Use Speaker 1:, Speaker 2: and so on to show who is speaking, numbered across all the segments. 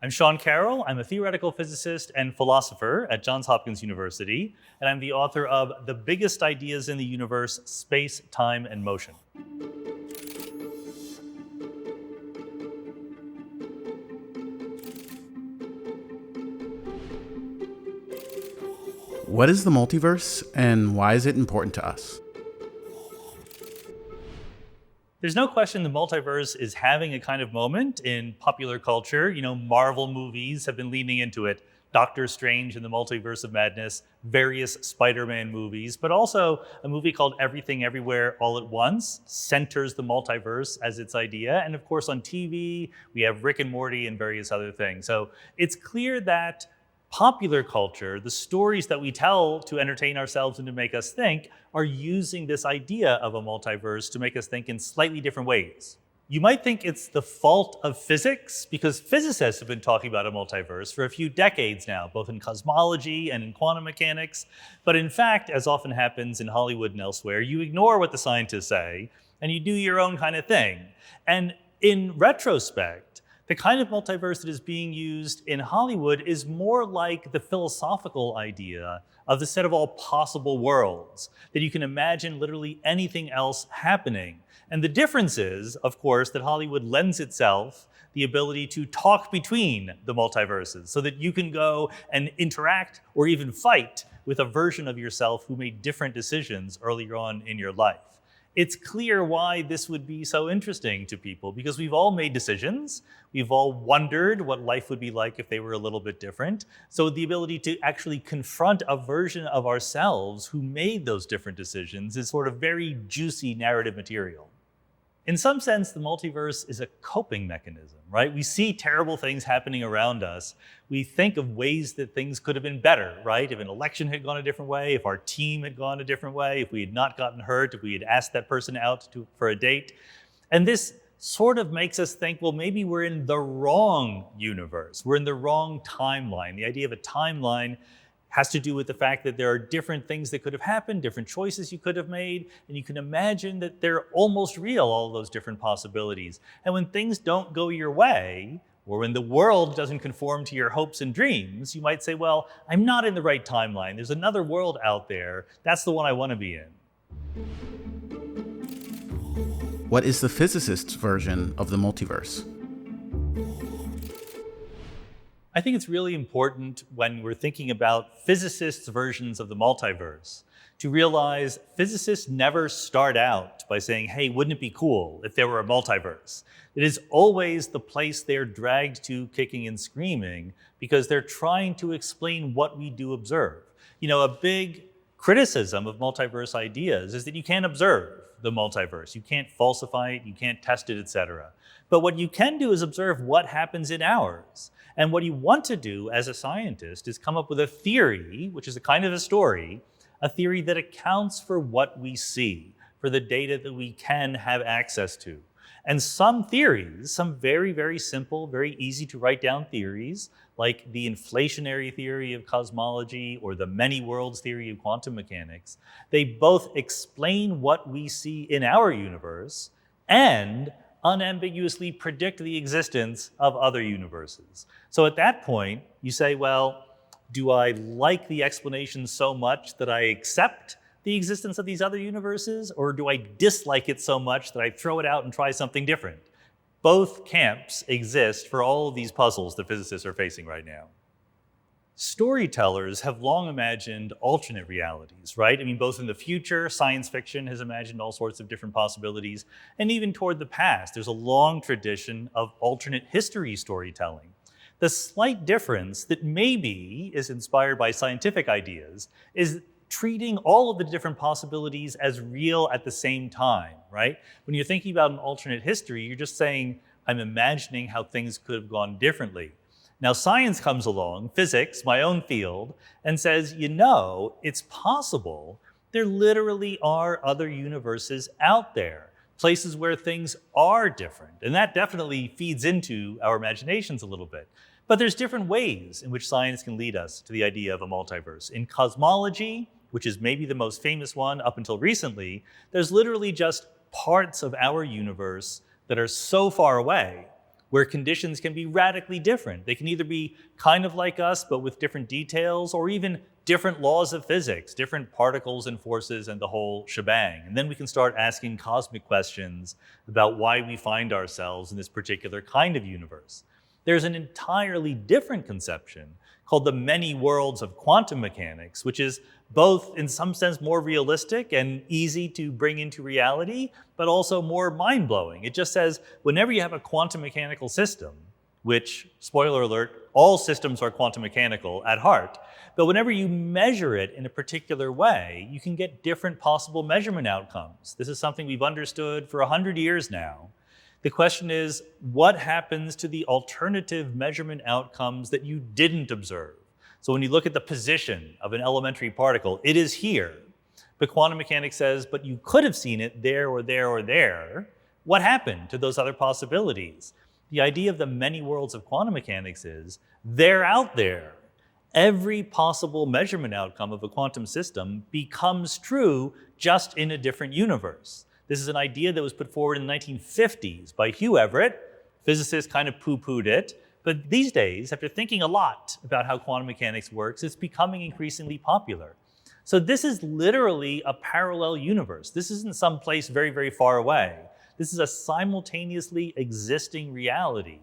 Speaker 1: I'm Sean Carroll. I'm a theoretical physicist and philosopher at Johns Hopkins University, and I'm the author of The Biggest Ideas in the Universe, Space, Time, and Motion.
Speaker 2: What is the multiverse, and why is it important to us?
Speaker 1: There's no question the multiverse is having a kind of moment in popular culture. Marvel movies have been leaning into it. Doctor Strange and the Multiverse of Madness, various Spider-Man movies, but also a movie called Everything Everywhere All at Once centers the multiverse as its idea. And of course on TV, we have Rick and Morty and various other things. So it's clear that popular culture, the stories that we tell to entertain ourselves and to make us think, are using this idea of a multiverse to make us think in slightly different ways. You might think it's the fault of physics, because physicists have been talking about a multiverse for a few decades now, both in cosmology and in quantum mechanics. But in fact, as often happens in Hollywood and elsewhere, you ignore what the scientists say and you do your own kind of thing. And in retrospect, the kind of multiverse that is being used in Hollywood is more like the philosophical idea of the set of all possible worlds, that you can imagine literally anything else happening. And the difference is, of course, that Hollywood lends itself the ability to talk between the multiverses so that you can go and interact or even fight with a version of yourself who made different decisions earlier on in your life. It's clear why this would be so interesting to people, because we've all made decisions. We've all wondered what life would be like if they were a little bit different. So the ability to actually confront a version of ourselves who made those different decisions is sort of very juicy narrative material. In some sense, the multiverse is a coping mechanism, right? We see terrible things happening around us. We think of ways that things could have been better, right? If an election had gone a different way, if our team had gone a different way, if we had not gotten hurt, if we had asked that person out for a date. And this sort of makes us think, well, maybe we're in the wrong universe. We're in the wrong timeline. The idea of a timeline has to do with the fact that there are different things that could have happened, different choices you could have made, and you can imagine that they're almost real, all of those different possibilities. And when things don't go your way, or when the world doesn't conform to your hopes and dreams, you might say, well, I'm not in the right timeline. There's another world out there. That's the one I want to be in.
Speaker 2: What is the physicist's version of the multiverse?
Speaker 1: I think it's really important when we're thinking about physicists' versions of the multiverse to realize physicists never start out by saying, hey, wouldn't it be cool if there were a multiverse? It is always the place they're dragged to kicking and screaming because they're trying to explain what we do observe. A big criticism of multiverse ideas is that you can't observe the multiverse. You can't falsify it, you can't test it, etc. But what you can do is observe what happens in ours. And what you want to do as a scientist is come up with a theory, which is a kind of a story, a theory that accounts for what we see, for the data that we can have access to. And some theories, some very, very simple, very easy to write down theories, like the inflationary theory of cosmology or the many worlds theory of quantum mechanics, they both explain what we see in our universe and unambiguously predict the existence of other universes. So at that point, you say, well, do I like the explanation so much that I accept the existence of these other universes, or do I dislike it so much that I throw it out and try something different? Both camps exist for all of these puzzles that physicists are facing right now. Storytellers have long imagined alternate realities, right? Both in the future, science fiction has imagined all sorts of different possibilities, and even toward the past, there's a long tradition of alternate history storytelling. The slight difference that maybe is inspired by scientific ideas is treating all of the different possibilities as real at the same time, right? When you're thinking about an alternate history, you're just saying, I'm imagining how things could have gone differently. Now science comes along, physics, my own field, and says, it's possible there literally are other universes out there, places where things are different. And that definitely feeds into our imaginations a little bit. But there's different ways in which science can lead us to the idea of a multiverse. In cosmology, which is maybe the most famous one up until recently, there's literally just parts of our universe that are so far away where conditions can be radically different. They can either be kind of like us, but with different details, or even different laws of physics, different particles and forces and the whole shebang. And then we can start asking cosmic questions about why we find ourselves in this particular kind of universe. There's an entirely different conception called the many worlds of quantum mechanics, which is both in some sense more realistic and easy to bring into reality, but also more mind-blowing. It just says whenever you have a quantum mechanical system, which, spoiler alert, all systems are quantum mechanical at heart, but whenever you measure it in a particular way, you can get different possible measurement outcomes. This is something we've understood for 100 years now. The question is, what happens to the alternative measurement outcomes that you didn't observe? So when you look at the position of an elementary particle, it is here. But quantum mechanics says, but you could have seen it there or there or there. What happened to those other possibilities? The idea of the many worlds of quantum mechanics is they're out there. Every possible measurement outcome of a quantum system becomes true just in a different universe. This is an idea that was put forward in the 1950s by Hugh Everett. Physicists kind of poo-pooed it. But these days, after thinking a lot about how quantum mechanics works, it's becoming increasingly popular. So this is literally a parallel universe. This isn't some place very, very far away. This is a simultaneously existing reality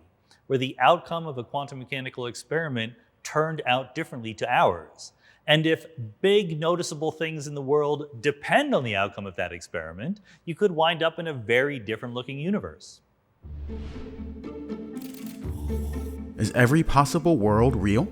Speaker 1: where the outcome of a quantum mechanical experiment turned out differently to ours. And if big noticeable things in the world depend on the outcome of that experiment, you could wind up in a very different looking universe.
Speaker 2: Is every possible world real?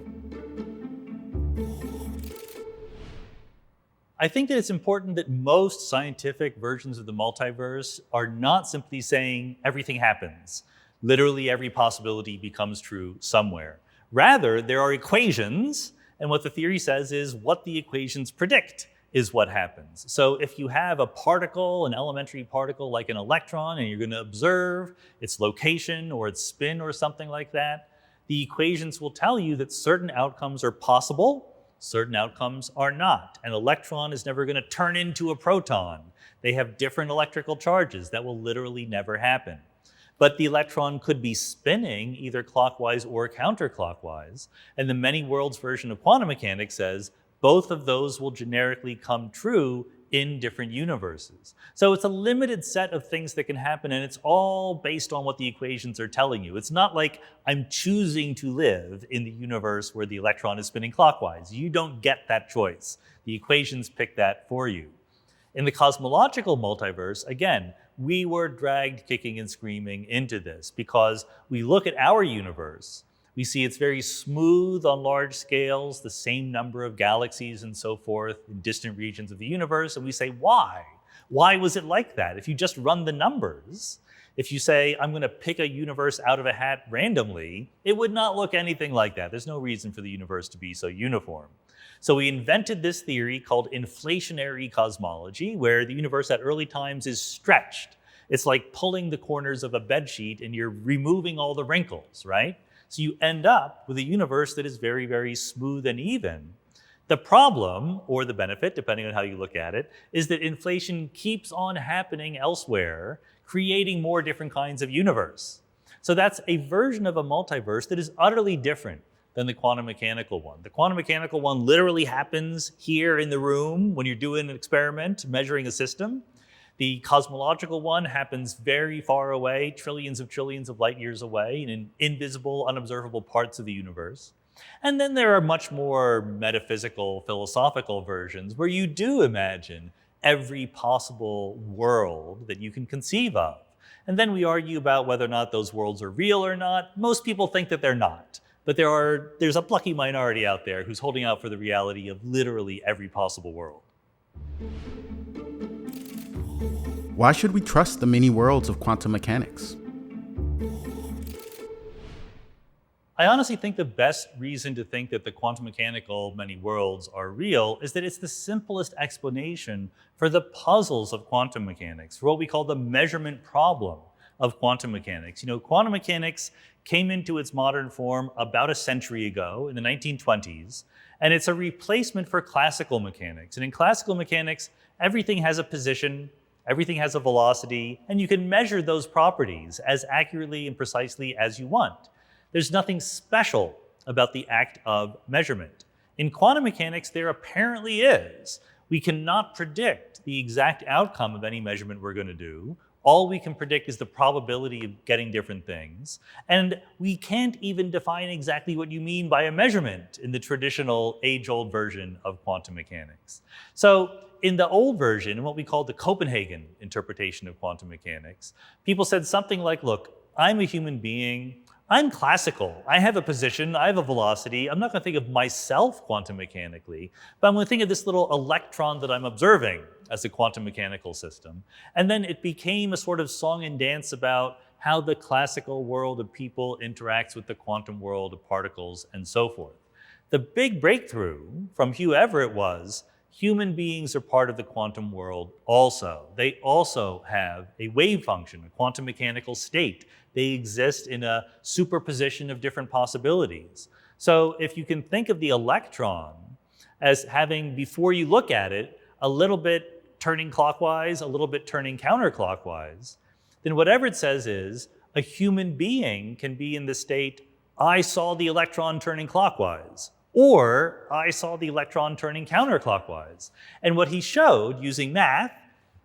Speaker 1: I think that it's important that most scientific versions of the multiverse are not simply saying everything happens. Literally every possibility becomes true somewhere. Rather, there are equations, and what the theory says is what the equations predict is what happens. So if you have a particle, an elementary particle like an electron, and you're going to observe its location or its spin or something like that, the equations will tell you that certain outcomes are possible, certain outcomes are not. An electron is never going to turn into a proton. They have different electrical charges. That will literally never happen. But the electron could be spinning either clockwise or counterclockwise. And the many worlds version of quantum mechanics says both of those will generically come true in different universes. So it's a limited set of things that can happen, and it's all based on what the equations are telling you. It's not like I'm choosing to live in the universe where the electron is spinning clockwise. You don't get that choice. The equations pick that for you. In the cosmological multiverse, again, we were dragged kicking and screaming into this because we look at our universe. We see it's very smooth on large scales, the same number of galaxies and so forth in distant regions of the universe, and we say, why? Why was it like that? If you just run the numbers, if you say, I'm going to pick a universe out of a hat randomly, it would not look anything like that. There's no reason for the universe to be so uniform. So we invented this theory called inflationary cosmology, where the universe at early times is stretched. It's like pulling the corners of a bedsheet and you're removing all the wrinkles, right? So you end up with a universe that is very, very smooth and even. The problem, or the benefit, depending on how you look at it, is that inflation keeps on happening elsewhere, creating more different kinds of universe. So that's a version of a multiverse that is utterly different than the quantum mechanical one. The quantum mechanical one literally happens here in the room when you're doing an experiment, measuring a system. The cosmological one happens very far away, trillions of light years away, in invisible, unobservable parts of the universe. And then there are much more metaphysical, philosophical versions where you do imagine every possible world that you can conceive of. And then we argue about whether or not those worlds are real or not. Most people think that they're not. But there's a plucky minority out there who's holding out for the reality of literally every possible world.
Speaker 2: Why should we trust the many worlds of quantum mechanics?
Speaker 1: I honestly think the best reason to think that the quantum mechanical many worlds are real is that it's the simplest explanation for the puzzles of quantum mechanics, for what we call the measurement problem of quantum mechanics. You know, quantum mechanics came into its modern form about a century ago in the 1920s, and it's a replacement for classical mechanics. And in classical mechanics, everything has a position Everything has a velocity, and you can measure those properties as accurately and precisely as you want. There's nothing special about the act of measurement. In quantum mechanics, there apparently is. We cannot predict the exact outcome of any measurement we're going to do. All we can predict is the probability of getting different things. And we can't even define exactly what you mean by a measurement in the traditional age-old version of quantum mechanics. So in the old version, what we call the Copenhagen interpretation of quantum mechanics, people said something like, look, I'm a human being. I'm classical. I have a position, I have a velocity. I'm not going to think of myself quantum mechanically, but I'm going to think of this little electron that I'm observing as a quantum mechanical system. And then it became a sort of song and dance about how the classical world of people interacts with the quantum world of particles and so forth. The big breakthrough from whoever it was, human beings are part of the quantum world also. They also have a wave function, a quantum mechanical state. They exist in a superposition of different possibilities. So if you can think of the electron as having, before you look at it, a little bit turning clockwise, a little bit turning counterclockwise, then whatever it says is a human being can be in the state, I saw the electron turning clockwise, or I saw the electron turning counterclockwise. And what he showed using math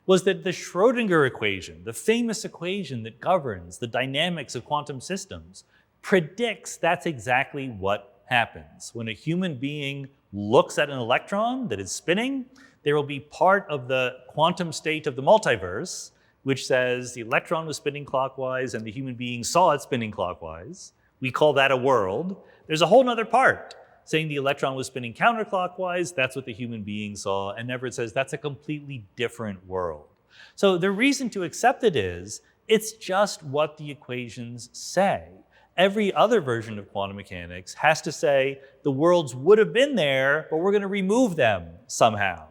Speaker 1: was that the Schrödinger equation, the famous equation that governs the dynamics of quantum systems, predicts that's exactly what happens. When a human being looks at an electron that is spinning, there will be part of the quantum state of the multiverse, which says the electron was spinning clockwise and the human being saw it spinning clockwise. We call that a world. There's a whole other part saying the electron was spinning counterclockwise, that's what the human being saw, and Everett says that's a completely different world. So the reason to accept it is, it's just what the equations say. Every other version of quantum mechanics has to say the worlds would have been there, but we're going to remove them somehow.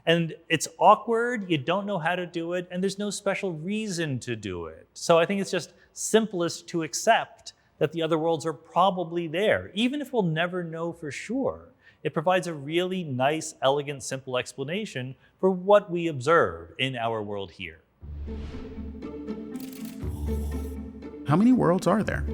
Speaker 1: And it's awkward, you don't know how to do it, and there's no special reason to do it. So I think it's just simplest to accept that the other worlds are probably there, even if we'll never know for sure. It provides a really nice, elegant, simple explanation for what we observe in our world here.
Speaker 2: How many worlds are there?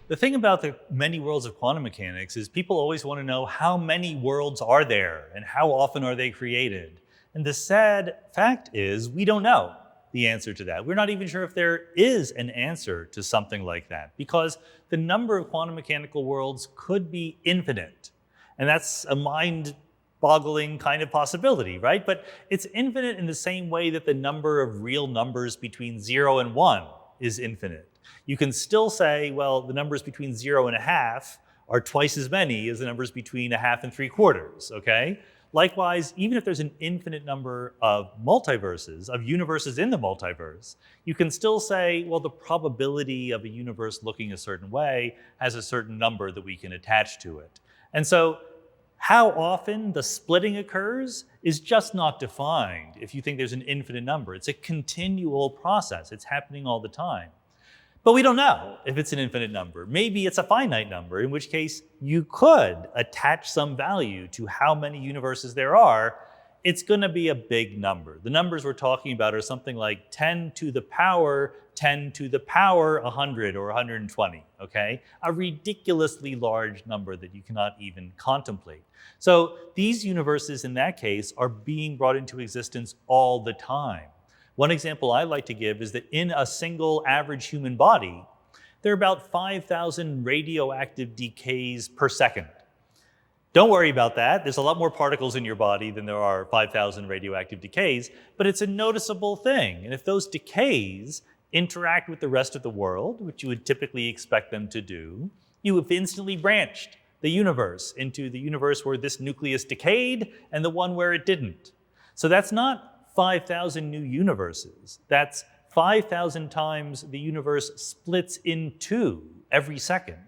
Speaker 1: The thing about the many worlds of quantum mechanics is people always want to know how many worlds are there and how often are they created. And the sad fact is we don't know the answer to that. We're not even sure if there is an answer to something like that, because the number of quantum mechanical worlds could be infinite. And that's a mind-boggling kind of possibility, right? But it's infinite in the same way that the number of real numbers between 0 and 1 is infinite. You can still say, well, the numbers between 0 and a half are twice as many as the numbers between a half and 3/4, okay? Likewise, even if there's an infinite number of multiverses, of universes in the multiverse, you can still say, well, the probability of a universe looking a certain way has a certain number that we can attach to it. And so how often the splitting occurs is just not defined if you think there's an infinite number. It's a continual process. It's happening all the time. But we don't know if it's an infinite number. Maybe it's a finite number, in which case you could attach some value to how many universes there are. It's going to be a big number. The numbers we're talking about are something like 10 to the power 10 to the power 100 or 120, okay? A ridiculously large number that you cannot even contemplate. So these universes in that case are being brought into existence all the time. One example I like to give is that in a single average human body, there are about 5,000 radioactive decays per second. Don't worry about that. There's a lot more particles in your body than there are 5,000 radioactive decays, but it's a noticeable thing. And if those decays interact with the rest of the world, which you would typically expect them to do, you have instantly branched the universe into the universe where this nucleus decayed and the one where it didn't. So that's not 5,000 new universes. That's 5,000 times the universe splits in two every second.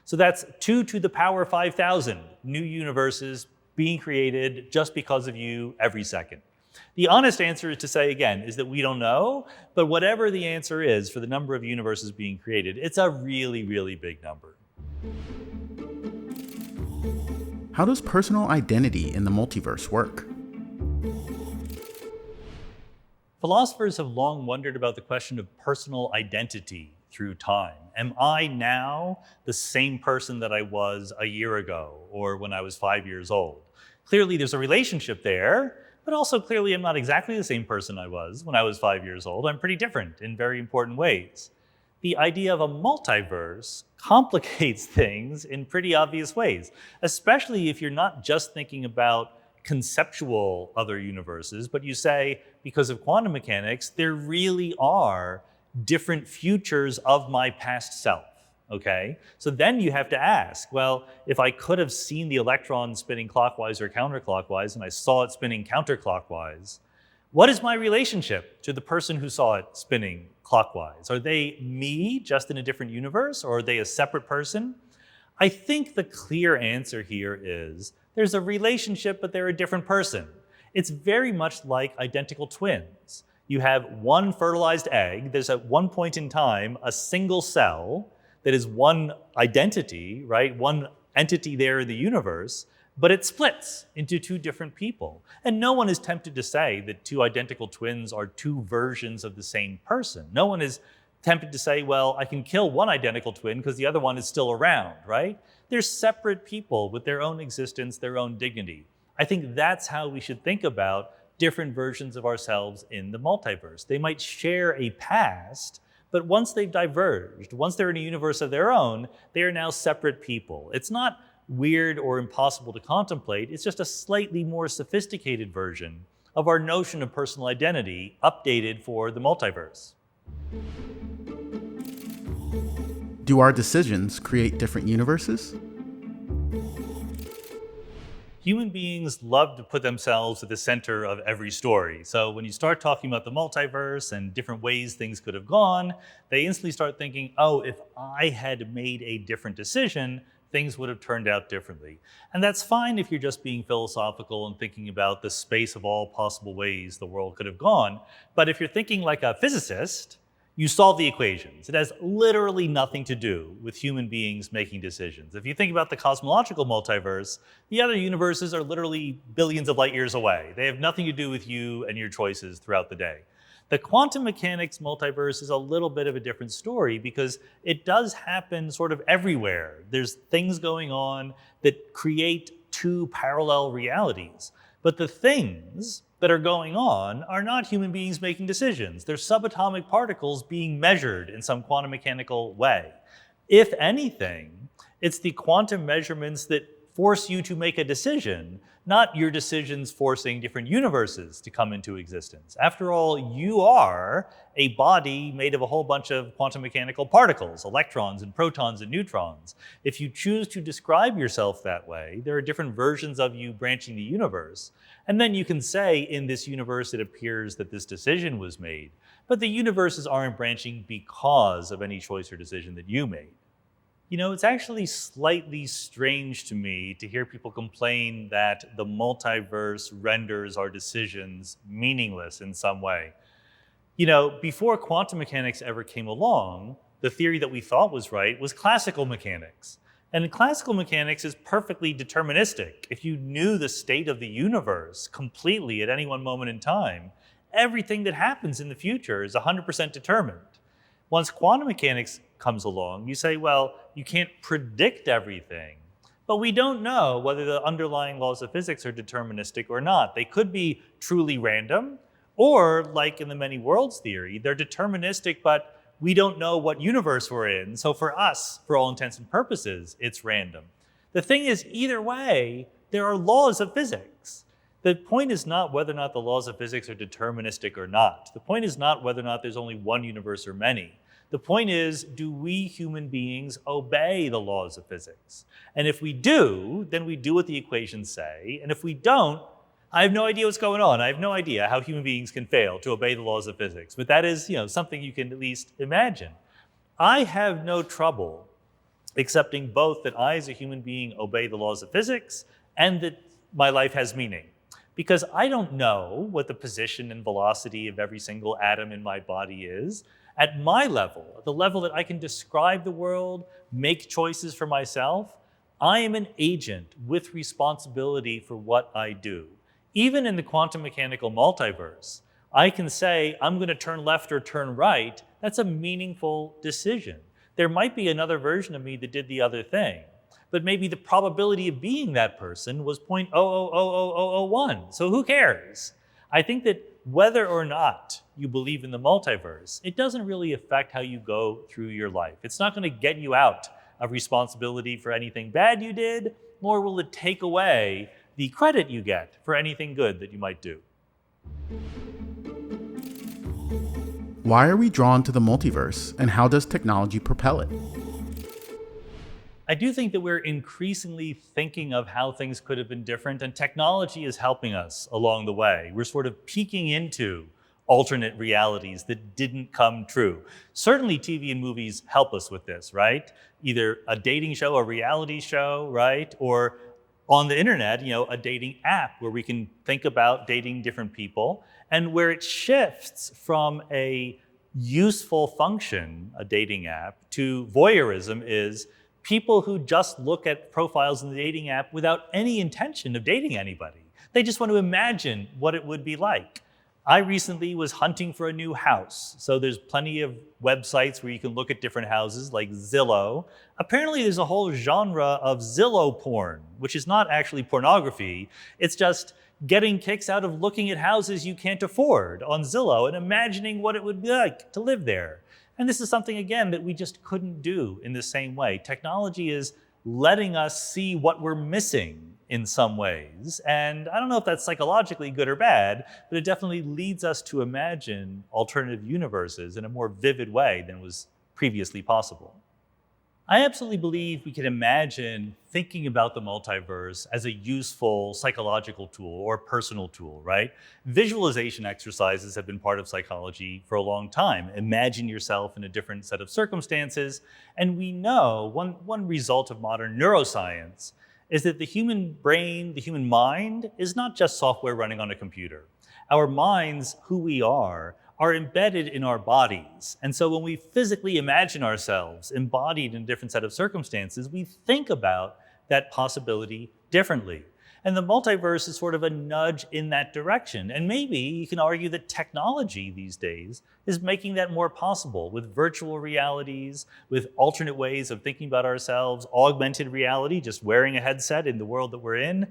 Speaker 1: So that's 2 to the power 5,000 new universes being created just because of you every second. The honest answer is to say, again, is that we don't know, but whatever the answer is for the number of universes being created, it's a really, really big number.
Speaker 2: How does personal identity in the multiverse work?
Speaker 1: Philosophers have long wondered about the question of personal identity through time. Am I now the same person that I was a year ago or when I was 5 years old? Clearly there's a relationship there, but also clearly I'm not exactly the same person I was when I was 5 years old. I'm pretty different in very important ways. The idea of a multiverse complicates things in pretty obvious ways, especially if you're not just thinking about conceptual other universes, but you say, because of quantum mechanics, there really are different futures of my past self, okay? So then you have to ask, well, if I could have seen the electron spinning clockwise or counterclockwise, and I saw it spinning counterclockwise, what is my relationship to the person who saw it spinning clockwise? Are they me, just in a different universe, or are they a separate person? I think the clear answer here is there's a relationship, but they're a different person. It's very much like identical twins. You have one fertilized egg. There's at one point in time a single cell that is one identity, right? One entity there in the universe, but it splits into two different people. And no one is tempted to say that two identical twins are two versions of the same person. No one is tempted to say, well, I can kill one identical twin because the other one is still around, right? They're separate people with their own existence, their own dignity. I think that's how we should think about different versions of ourselves in the multiverse. They might share a past, but once they've diverged, once they're in a universe of their own, they are now separate people. It's not weird or impossible to contemplate. It's just a slightly more sophisticated version of our notion of personal identity updated for the multiverse.
Speaker 2: Do our decisions create different universes?
Speaker 1: Human beings love to put themselves at the center of every story. So when you start talking about the multiverse and different ways things could have gone, they instantly start thinking, oh, if I had made a different decision, things would have turned out differently. And that's fine if you're just being philosophical and thinking about the space of all possible ways the world could have gone. But if you're thinking like a physicist, you solve the equations. It has literally nothing to do with human beings making decisions. If you think about the cosmological multiverse, the other universes are literally billions of light years away. They have nothing to do with you and your choices throughout the day. The quantum mechanics multiverse is a little bit of a different story because it does happen sort of everywhere. There's things going on that create two parallel realities. But the things that are going on are not human beings making decisions. They're subatomic particles being measured in some quantum mechanical way. If anything, it's the quantum measurements that force you to make a decision, not your decisions forcing different universes to come into existence. After all, you are a body made of a whole bunch of quantum mechanical particles, electrons and protons and neutrons. If you choose to describe yourself that way, there are different versions of you branching the universe. And then you can say, in this universe, it appears that this decision was made. But the universes aren't branching because of any choice or decision that you made. You know, it's actually slightly strange to me to hear people complain that the multiverse renders our decisions meaningless in some way. You know, before quantum mechanics ever came along, the theory that we thought was right was classical mechanics. And classical mechanics is perfectly deterministic. If you knew the state of the universe completely at any one moment in time, everything that happens in the future is 100% determined. Once quantum mechanics comes along, you say, well, you can't predict everything, but we don't know whether the underlying laws of physics are deterministic or not. They could be truly random, or like in the many worlds theory, they're deterministic, but we don't know what universe we're in. So for us, for all intents and purposes, it's random. The thing is, either way, there are laws of physics. The point is not whether or not the laws of physics are deterministic or not. The point is not whether or not there's only one universe or many. The point is, do we human beings obey the laws of physics? And if we do, then we do what the equations say. And if we don't, I have no idea what's going on. I have no idea how human beings can fail to obey the laws of physics. But that is, something you can at least imagine. I have no trouble accepting both that I as a human being obey the laws of physics and that my life has meaning. Because I don't know what the position and velocity of every single atom in my body is. At my level, at the level that I can describe the world, make choices for myself, I am an agent with responsibility for what I do. Even in the quantum mechanical multiverse, I can say I'm going to turn left or turn right. That's a meaningful decision. There might be another version of me that did the other thing, but maybe the probability of being that person was 0.000001. So who cares? I think that whether or not you believe in the multiverse, it doesn't really affect how you go through your life. It's not going to get you out of responsibility for anything bad you did, nor will it take away the credit you get for anything good that you might do.
Speaker 2: Why are we drawn to the multiverse, and how does technology propel it?
Speaker 1: I do think that we're increasingly thinking of how things could have been different, and technology is helping us along the way. We're sort of peeking into alternate realities that didn't come true. Certainly TV and movies help us with this, right? Either a dating show, a reality show, right? Or on the internet, a dating app where we can think about dating different people, and where it shifts from a useful function, a dating app, to voyeurism is people who just look at profiles in the dating app without any intention of dating anybody. They just want to imagine what it would be like. I recently was hunting for a new house. So there's plenty of websites where you can look at different houses, like Zillow. Apparently there's a whole genre of Zillow porn, which is not actually pornography. It's just getting kicks out of looking at houses you can't afford on Zillow and imagining what it would be like to live there. And this is something, again, that we just couldn't do in the same way. Technology is letting us see what we're missing in some ways. And I don't know if that's psychologically good or bad, but it definitely leads us to imagine alternative universes in a more vivid way than was previously possible. I absolutely believe we can imagine thinking about the multiverse as a useful psychological tool or personal tool, right? Visualization exercises have been part of psychology for a long time. Imagine yourself in a different set of circumstances. And we know one result of modern neuroscience is that the human brain, the human mind, is not just software running on a computer. Our minds, who we are embedded in our bodies. And so when we physically imagine ourselves embodied in a different set of circumstances, we think about that possibility differently. And the multiverse is sort of a nudge in that direction. And maybe you can argue that technology these days is making that more possible with virtual realities, with alternate ways of thinking about ourselves, augmented reality, just wearing a headset in the world that we're in,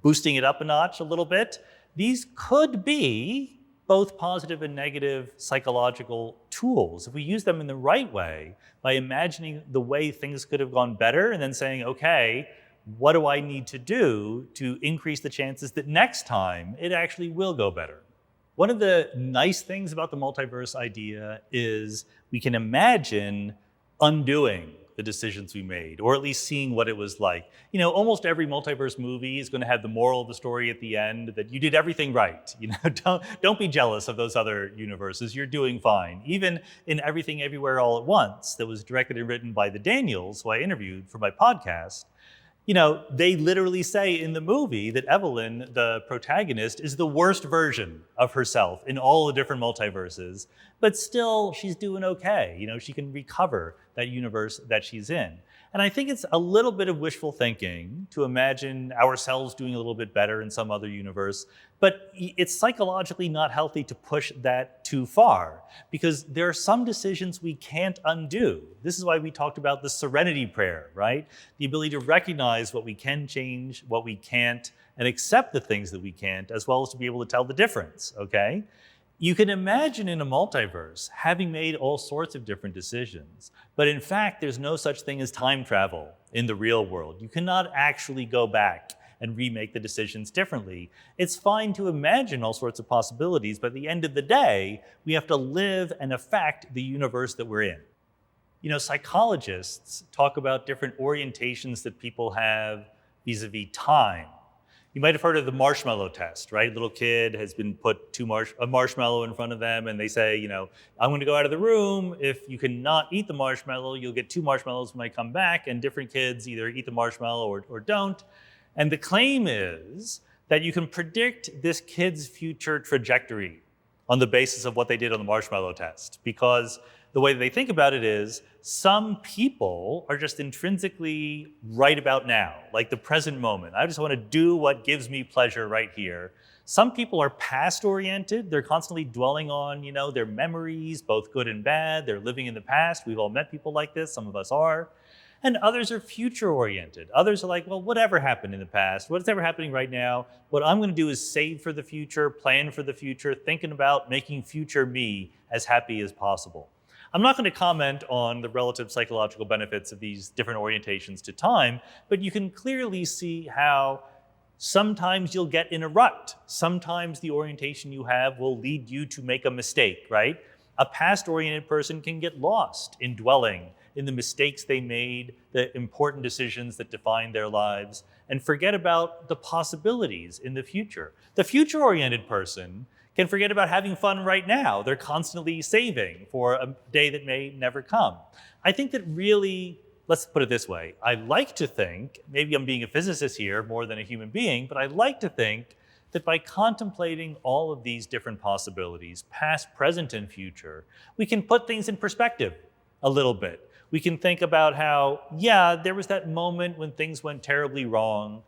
Speaker 1: boosting it up a notch a little bit. These could be both positive and negative psychological tools. If we use them in the right way, by imagining the way things could have gone better and then saying, okay, what do I need to do to increase the chances that next time it actually will go better? One of the nice things about the multiverse idea is we can imagine undoing the decisions we made, or at least seeing what it was like. Almost every multiverse movie is going to have the moral of the story at the end that you did everything right. Don't be jealous of those other universes. You're doing fine. Even in Everything Everywhere All at Once, that was directed and written by the Daniels, who I interviewed for my podcast, they literally say in the movie that Evelyn, the protagonist, is the worst version of herself in all the different multiverses, but still she's doing okay. She can recover that universe that she's in. And I think it's a little bit of wishful thinking to imagine ourselves doing a little bit better in some other universe, but it's psychologically not healthy to push that too far, because there are some decisions we can't undo. This is why we talked about the serenity prayer, right? The ability to recognize what we can change, what we can't, and accept the things that we can't, as well as to be able to tell the difference, okay? You can imagine in a multiverse having made all sorts of different decisions, but in fact, there's no such thing as time travel in the real world. You cannot actually go back and remake the decisions differently. It's fine to imagine all sorts of possibilities, but at the end of the day, we have to live and affect the universe that we're in. Psychologists talk about different orientations that people have vis-a-vis time. You might have heard of the marshmallow test, right? Little kid has been put a marshmallow in front of them, and they say, I'm going to go out of the room. If you cannot eat the marshmallow, you'll get 2 marshmallows when I come back, and different kids either eat the marshmallow or don't. And the claim is that you can predict this kid's future trajectory on the basis of what they did on the marshmallow test, because the way they think about it is some people are just intrinsically right about now, like the present moment. I just want to do what gives me pleasure right here. Some people are past oriented. They're constantly dwelling on, their memories, both good and bad. They're living in the past. We've all met people like this. Some of us are. And others are future oriented. Others are like, well, whatever happened in the past, what's ever happening right now, what I'm going to do is save for the future, plan for the future, thinking about making future me as happy as possible. I'm not going to comment on the relative psychological benefits of these different orientations to time, but you can clearly see how sometimes you'll get in a rut. Sometimes the orientation you have will lead you to make a mistake, right? A past-oriented person can get lost in dwelling in the mistakes they made, the important decisions that define their lives, and forget about the possibilities in the future. The future-oriented person can forget about having fun right now. They're constantly saving for a day that may never come. I think that really, let's put it this way, I like to think, maybe I'm being a physicist here more than a human being, but I like to think that by contemplating all of these different possibilities, past, present, and future, we can put things in perspective a little bit. We can think about how, there was that moment when things went terribly wrong.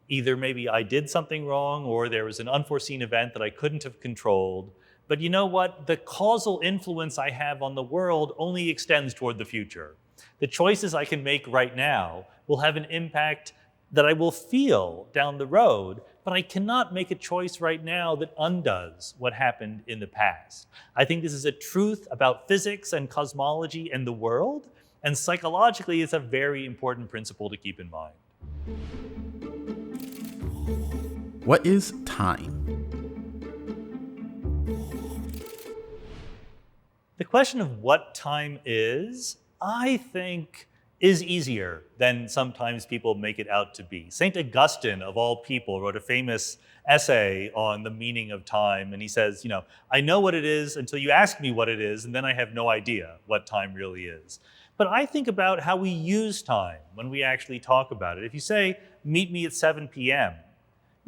Speaker 1: Either maybe I did something wrong or there was an unforeseen event that I couldn't have controlled. But you know what? The causal influence I have on the world only extends toward the future. The choices I can make right now will have an impact that I will feel down the road, but I cannot make a choice right now that undoes what happened in the past. I think this is a truth about physics and cosmology and the world, and psychologically it's a very important principle to keep in mind.
Speaker 2: What is time?
Speaker 1: The question of what time is, I think, is easier than sometimes people make it out to be. St. Augustine, of all people, wrote a famous essay on the meaning of time, and he says, I know what it is until you ask me what it is, and then I have no idea what time really is. But I think about how we use time when we actually talk about it. If you say, meet me at 7 p.m.,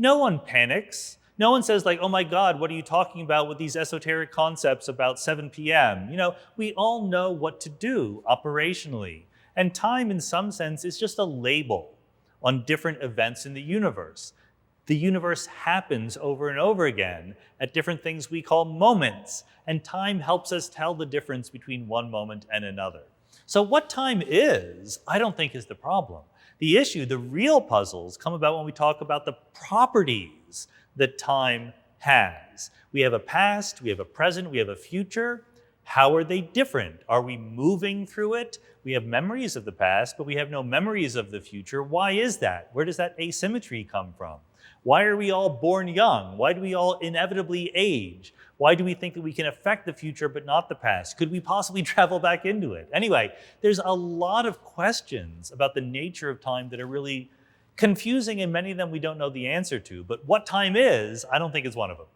Speaker 1: no one panics. No one says oh my God, what are you talking about with these esoteric concepts about 7 p.m.? We all know what to do operationally. And time, in some sense, is just a label on different events in the universe. The universe happens over and over again at different things we call moments, and time helps us tell the difference between one moment and another. So what time is, I don't think is the problem. The issue, the real puzzles, come about when we talk about the properties that time has. We have a past, we have a present, we have a future. How are they different? Are we moving through it? We have memories of the past, but we have no memories of the future. Why is that? Where does that asymmetry come from? Why are we all born young? Why do we all inevitably age? Why do we think that we can affect the future but not the past? Could we possibly travel back into it? Anyway, there's a lot of questions about the nature of time that are really confusing, and many of them we don't know the answer to. But what time is, I don't think is one of them.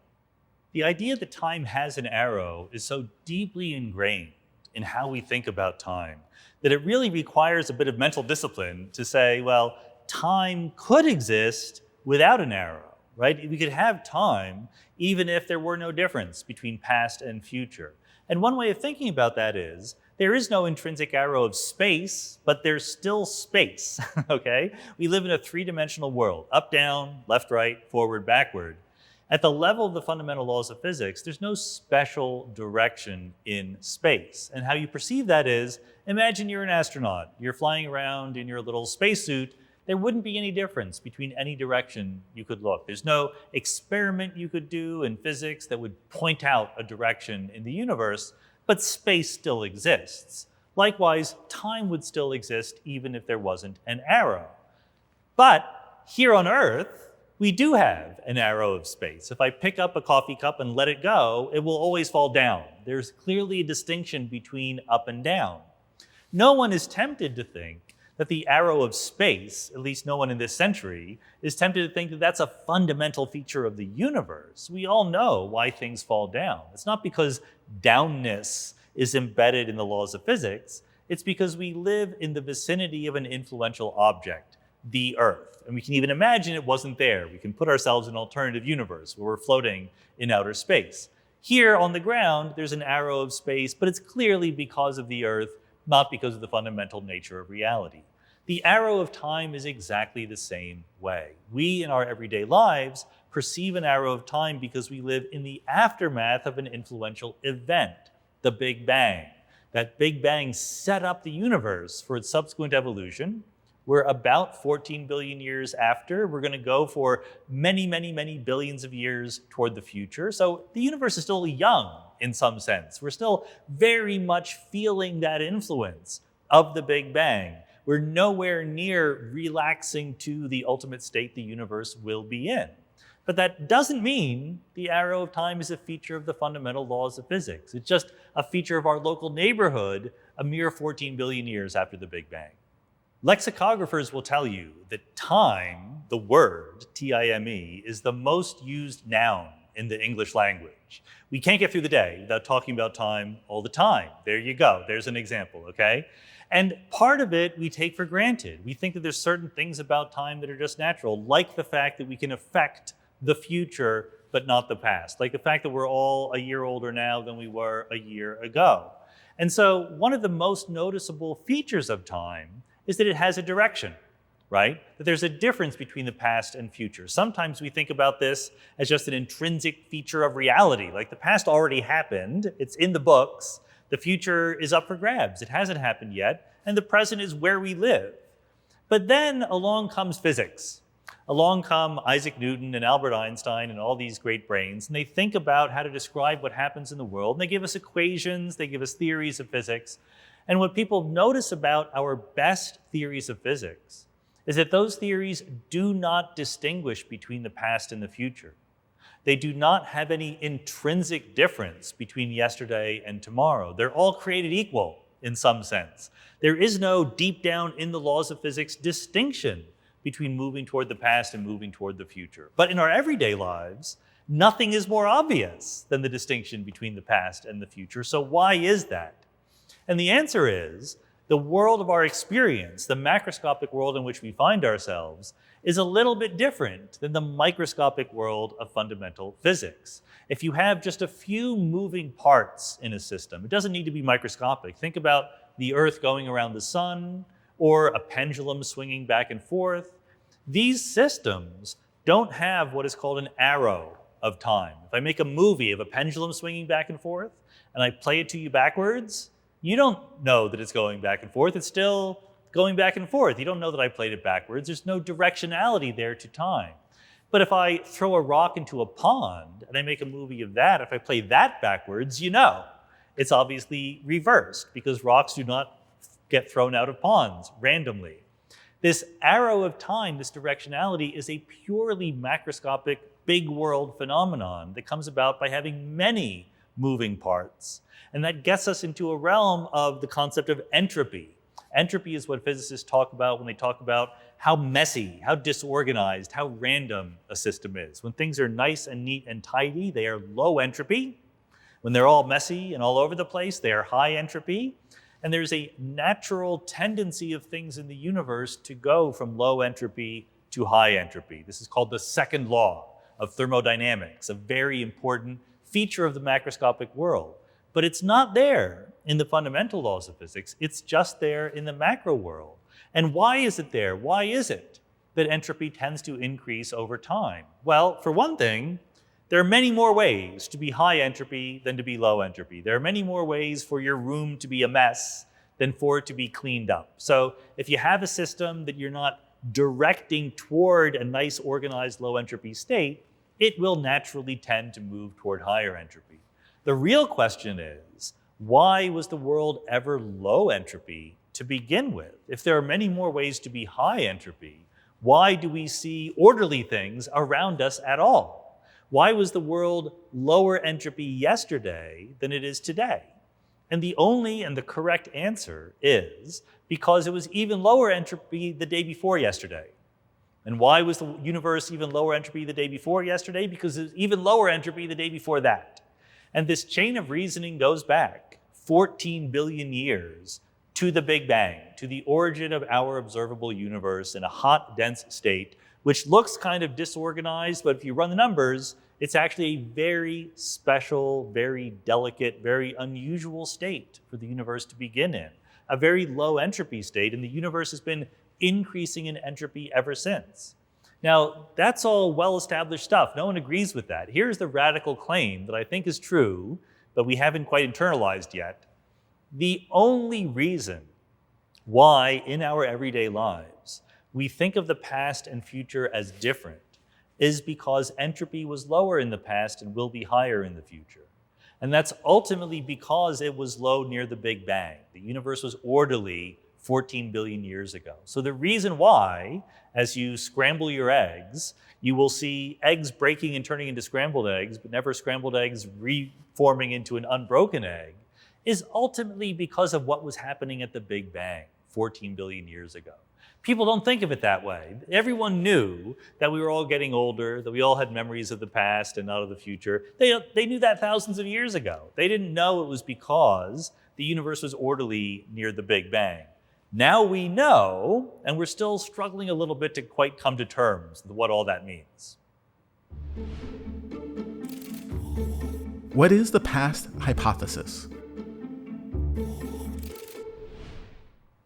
Speaker 1: The idea that time has an arrow is so deeply ingrained in how we think about time that it really requires a bit of mental discipline to say, well, time could exist without an arrow, right? We could have time even if there were no difference between past and future. And one way of thinking about that is, there is no intrinsic arrow of space, but there's still space, okay? We live in a three-dimensional world, up, down, left, right, forward, backward. At the level of the fundamental laws of physics, there's no special direction in space. And how you perceive that is, imagine you're an astronaut. You're flying around in your little spacesuit. There wouldn't be any difference between any direction you could look. There's no experiment you could do in physics that would point out a direction in the universe, but space still exists. Likewise, time would still exist even if there wasn't an arrow. But here on Earth, we do have an arrow of space. If I pick up a coffee cup and let it go, it will always fall down. There's clearly a distinction between up and down. No one is tempted to think that the arrow of space, at least no one in this century, is tempted to think that that's a fundamental feature of the universe. We all know why things fall down. It's not because downness is embedded in the laws of physics. It's because we live in the vicinity of an influential object, the Earth. And we can even imagine it wasn't there. We can put ourselves in an alternative universe where we're floating in outer space. Here on the ground, there's an arrow of space, but it's clearly because of the Earth, not because of the fundamental nature of reality. The arrow of time is exactly the same way. We, in our everyday lives, perceive an arrow of time because we live in the aftermath of an influential event, the Big Bang. That Big Bang set up the universe for its subsequent evolution. We're about 14 billion years after. We're going to go for many, many, many billions of years toward the future. So the universe is still young in some sense. We're still very much feeling that influence of the Big Bang. We're nowhere near relaxing to the ultimate state the universe will be in. But that doesn't mean the arrow of time is a feature of the fundamental laws of physics. It's just a feature of our local neighborhood a mere 14 billion years after the Big Bang. Lexicographers will tell you that time, the word, T-I-M-E, is the most used noun in the English language. We can't get through the day without talking about time all the time. There you go. There's an example, okay? And part of it we take for granted. We think that there's certain things about time that are just natural, like the fact that we can affect the future but not the past, like the fact that we're all a year older now than we were a year ago. And so one of the most noticeable features of time is that it has a direction, right? That there's a difference between the past and future. Sometimes we think about this as just an intrinsic feature of reality, like the past already happened, it's in the books, the future is up for grabs, it hasn't happened yet, and the present is where we live. But then along comes physics. Along come Isaac Newton and Albert Einstein and all these great brains, and they think about how to describe what happens in the world, and they give us equations, they give us theories of physics. And what people notice about our best theories of physics is that those theories do not distinguish between the past and the future. They do not have any intrinsic difference between yesterday and tomorrow. They're all created equal in some sense. There is no deep down in the laws of physics distinction between moving toward the past and moving toward the future. But in our everyday lives, nothing is more obvious than the distinction between the past and the future. So why is that? And the answer is, the world of our experience, the macroscopic world in which we find ourselves, is a little bit different than the microscopic world of fundamental physics. If you have just a few moving parts in a system, it doesn't need to be microscopic. Think about the Earth going around the sun, or a pendulum swinging back and forth. These systems don't have what is called an arrow of time. If I make a movie of a pendulum swinging back and forth, and I play it to you backwards, you don't know that it's going back and forth. It's still going back and forth. You don't know that I played it backwards. There's no directionality there to time. But if I throw a rock into a pond and I make a movie of that, if I play that backwards, you know it's obviously reversed because rocks do not get thrown out of ponds randomly. This arrow of time, this directionality, is a purely macroscopic big world phenomenon that comes about by having many moving parts. And that gets us into a realm of the concept of entropy. Entropy is what physicists talk about when they talk about how messy, how disorganized, how random a system is. When things are nice and neat and tidy, they are low entropy. When they're all messy and all over the place, they are high entropy. And there's a natural tendency of things in the universe to go from low entropy to high entropy. This is called the second law of thermodynamics, a very important feature of the macroscopic world. But it's not there in the fundamental laws of physics. It's just there in the macro world. And why is it there? Why is it that entropy tends to increase over time? Well, for one thing, there are many more ways to be high entropy than to be low entropy. There are many more ways for your room to be a mess than for it to be cleaned up. So if you have a system that you're not directing toward a nice, organized, low entropy state, it will naturally tend to move toward higher entropy. The real question is, why was the world ever low entropy to begin with? If there are many more ways to be high entropy, why do we see orderly things around us at all? Why was the world lower entropy yesterday than it is today? And the only and the correct answer is because it was even lower entropy the day before yesterday. And why was the universe even lower entropy the day before yesterday? Because it was even lower entropy the day before that. And this chain of reasoning goes back 14 billion years to the Big Bang, to the origin of our observable universe in a hot, dense state, which looks kind of disorganized, but if you run the numbers, It's actually a very special, very delicate, very unusual state for the universe to begin in. A very low entropy state, and the universe has been increasing in entropy ever since. Now, that's all well-established stuff. No one agrees with that. Here's the radical claim that I think is true, but we haven't quite internalized yet. The only reason why in our everyday lives we think of the past and future as different is because entropy was lower in the past and will be higher in the future. And that's ultimately because it was low near the Big Bang. The universe was orderly 14 billion years ago. So the reason why, as you scramble your eggs, you will see eggs breaking and turning into scrambled eggs, but never scrambled eggs reforming into an unbroken egg, is ultimately because of what was happening at the Big Bang 14 billion years ago. People don't think of it that way. Everyone knew that we were all getting older, that we all had memories of the past and not of the future. They knew that thousands of years ago. They didn't know it was because the universe was orderly near the Big Bang. Now we know, and we're still struggling a little bit to quite come to terms with what all that means.
Speaker 2: What is the past hypothesis?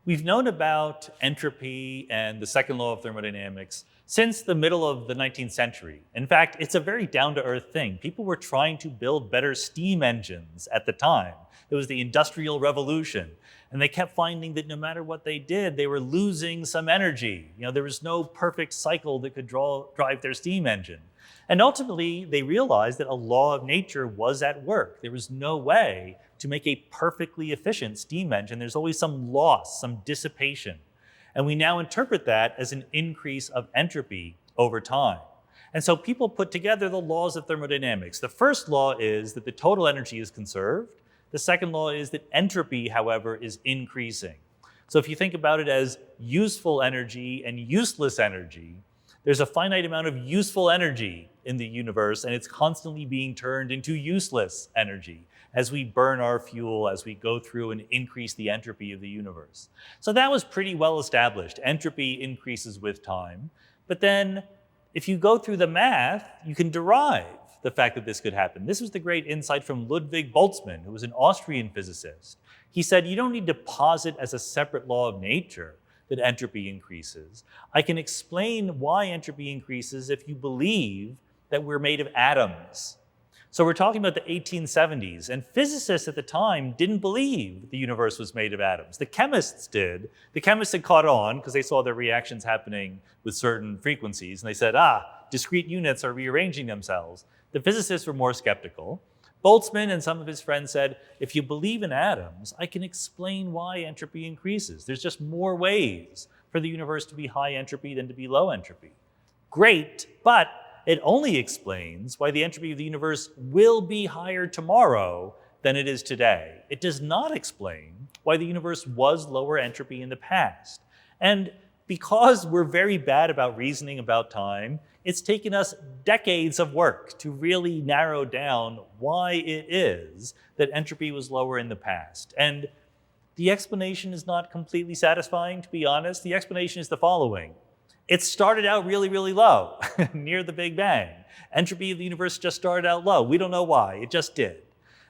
Speaker 1: We've known about entropy and the second law of thermodynamics since the middle of the 19th century. In fact, it's a very down-to-earth thing. People were trying to build better steam engines at the time. It was the Industrial Revolution. And they kept finding that no matter what they did, they were losing some energy. There was no perfect cycle that could drive their steam engine. And ultimately, they realized that a law of nature was at work. There was no way to make a perfectly efficient steam engine. There's always some loss, some dissipation. And we now interpret that as an increase of entropy over time. And so people put together the laws of thermodynamics. The first law is that the total energy is conserved. The second law is that entropy, however, is increasing. So if you think about it as useful energy and useless energy, there's a finite amount of useful energy in the universe, and it's constantly being turned into useless energy as we burn our fuel, as we go through and increase the entropy of the universe. So that was pretty well established. Entropy increases with time. But then if you go through the math, you can derive the fact that this could happen. This was the great insight from Ludwig Boltzmann, who was an Austrian physicist. He said, you don't need to posit as a separate law of nature that entropy increases. I can explain why entropy increases if you believe that we're made of atoms. So we're talking about the 1870s, and physicists at the time didn't believe the universe was made of atoms. The chemists did. The chemists had caught on because they saw their reactions happening with certain frequencies, and they said, discrete units are rearranging themselves. The physicists were more skeptical. Boltzmann and some of his friends said, if you believe in atoms, I can explain why entropy increases. There's just more ways for the universe to be high entropy than to be low entropy. Great, but it only explains why the entropy of the universe will be higher tomorrow than it is today. It does not explain why the universe was lower entropy in the past. And because we're very bad about reasoning about time, it's taken us decades of work to really narrow down why it is that entropy was lower in the past. And the explanation is not completely satisfying, to be honest. The explanation is the following. It started out really, really low, near the Big Bang. Entropy of the universe just started out low. We don't know why, it just did.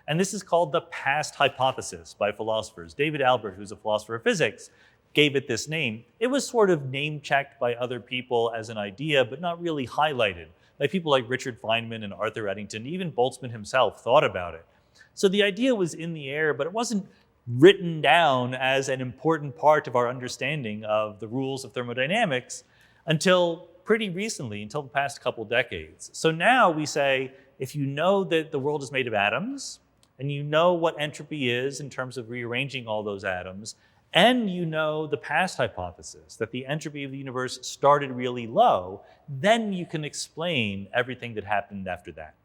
Speaker 1: And this is called the past hypothesis by philosophers. David Albert, who's a philosopher of physics, gave it this name. It was sort of name-checked by other people as an idea, but not really highlighted. Like people like Richard Feynman and Arthur Eddington, even Boltzmann himself thought about it. So the idea was in the air, but it wasn't written down as an important part of our understanding of the rules of thermodynamics until pretty recently, until the past couple decades. So now we say, if you know that the world is made of atoms, and you know what entropy is in terms of rearranging all those atoms, and you know the past hypothesis, that the entropy of the universe started really low, then you can explain everything that happened after that.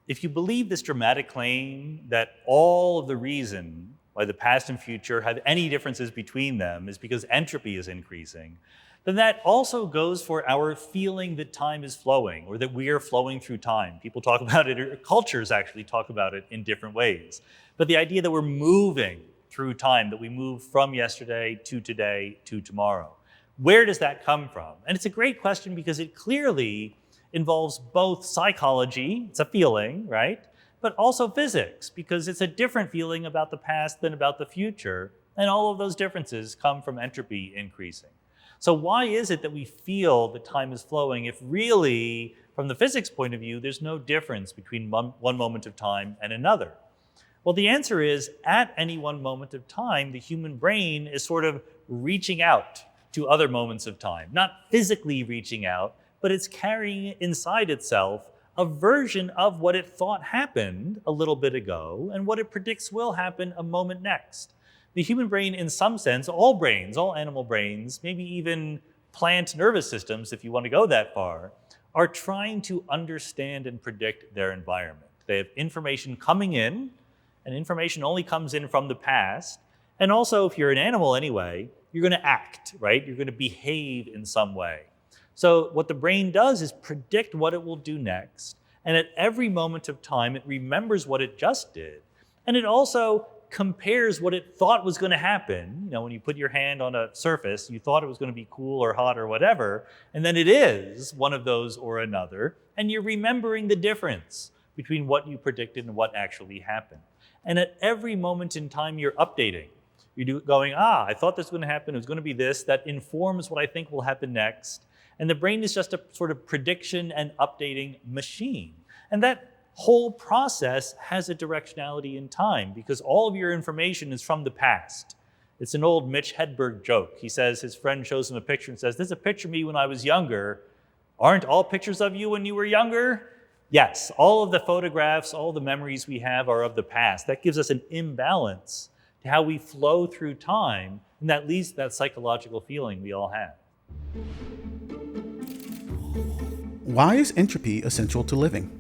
Speaker 1: If you believe this dramatic claim that all of the reason why the past and future have any differences between them is because entropy is increasing, then that also goes for our feeling that time is flowing or that we are flowing through time. People talk about it, or cultures actually talk about it in different ways. But the idea that we're moving through time, that we move from yesterday to today to tomorrow. Where does that come from? And it's a great question because it clearly involves both psychology, it's a feeling, right? But also physics, because it's a different feeling about the past than about the future. And all of those differences come from entropy increasing. So why is it that we feel that time is flowing if really, from the physics point of view, there's no difference between one moment of time and another? Well, the answer is, at any one moment of time, the human brain is sort of reaching out to other moments of time. Not physically reaching out, but it's carrying inside itself a version of what it thought happened a little bit ago and what it predicts will happen a moment next. The human brain, in some sense, all brains, all animal brains, maybe even plant nervous systems, if you want to go that far, are trying to understand and predict their environment. They have information coming in, and information only comes in from the past. And also, if you're an animal anyway, you're going to act, right? You're going to behave in some way. So what the brain does is predict what it will do next. And at every moment of time, it remembers what it just did. And it also compares what it thought was going to happen. You know, when you put your hand on a surface, you thought it was going to be cool or hot or whatever, and then it is one of those or another, and you're remembering the difference between what you predicted and what actually happened. And at every moment in time, you're updating. You're going, I thought this was going to happen, it was going to be this, that informs what I think will happen next. And the brain is just a sort of prediction and updating machine. And that whole process has a directionality in time because all of your information is from the past. It's an old Mitch Hedberg joke. He says his friend shows him a picture and says, "This is a picture of me when I was younger. Aren't all pictures of you when you were younger?" Yes, all of the photographs, all the memories we have are of the past. That gives us an imbalance to how we flow through time, and that leads to that psychological feeling we all have.
Speaker 2: Why is entropy essential to living?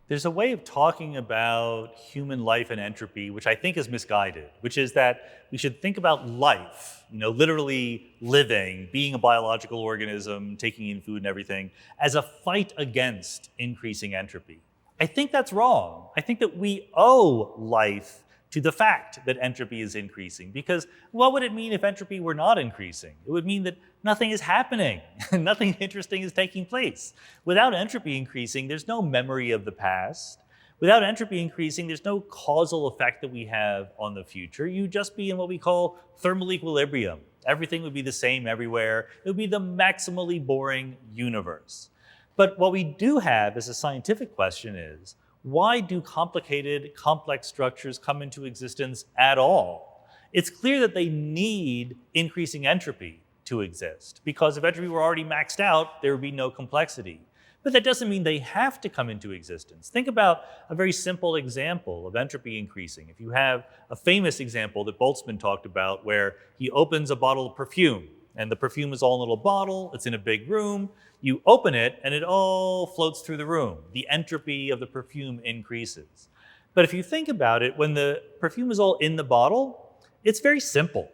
Speaker 1: There's a way of talking about human life and entropy, which I think is misguided, which is that we should think about life, literally living, being a biological organism, taking in food and everything, as a fight against increasing entropy. I think that's wrong. I think that we owe life to the fact that entropy is increasing, because what would it mean if entropy were not increasing? It would mean that nothing is happening, nothing interesting is taking place. Without entropy increasing, there's no memory of the past. Without entropy increasing, there's no causal effect that we have on the future. You'd just be in what we call thermal equilibrium. Everything would be the same everywhere. It would be the maximally boring universe. But what we do have as a scientific question is, why do complicated, complex structures come into existence at all? It's clear that they need increasing entropy to exist, because if entropy were already maxed out, there would be no complexity. But that doesn't mean they have to come into existence. Think about a very simple example of entropy increasing. If you have a famous example that Boltzmann talked about where he opens a bottle of perfume, and the perfume is all in a little bottle, it's in a big room, you open it and it all floats through the room. The entropy of the perfume increases. But if you think about it, when the perfume is all in the bottle, it's very simple.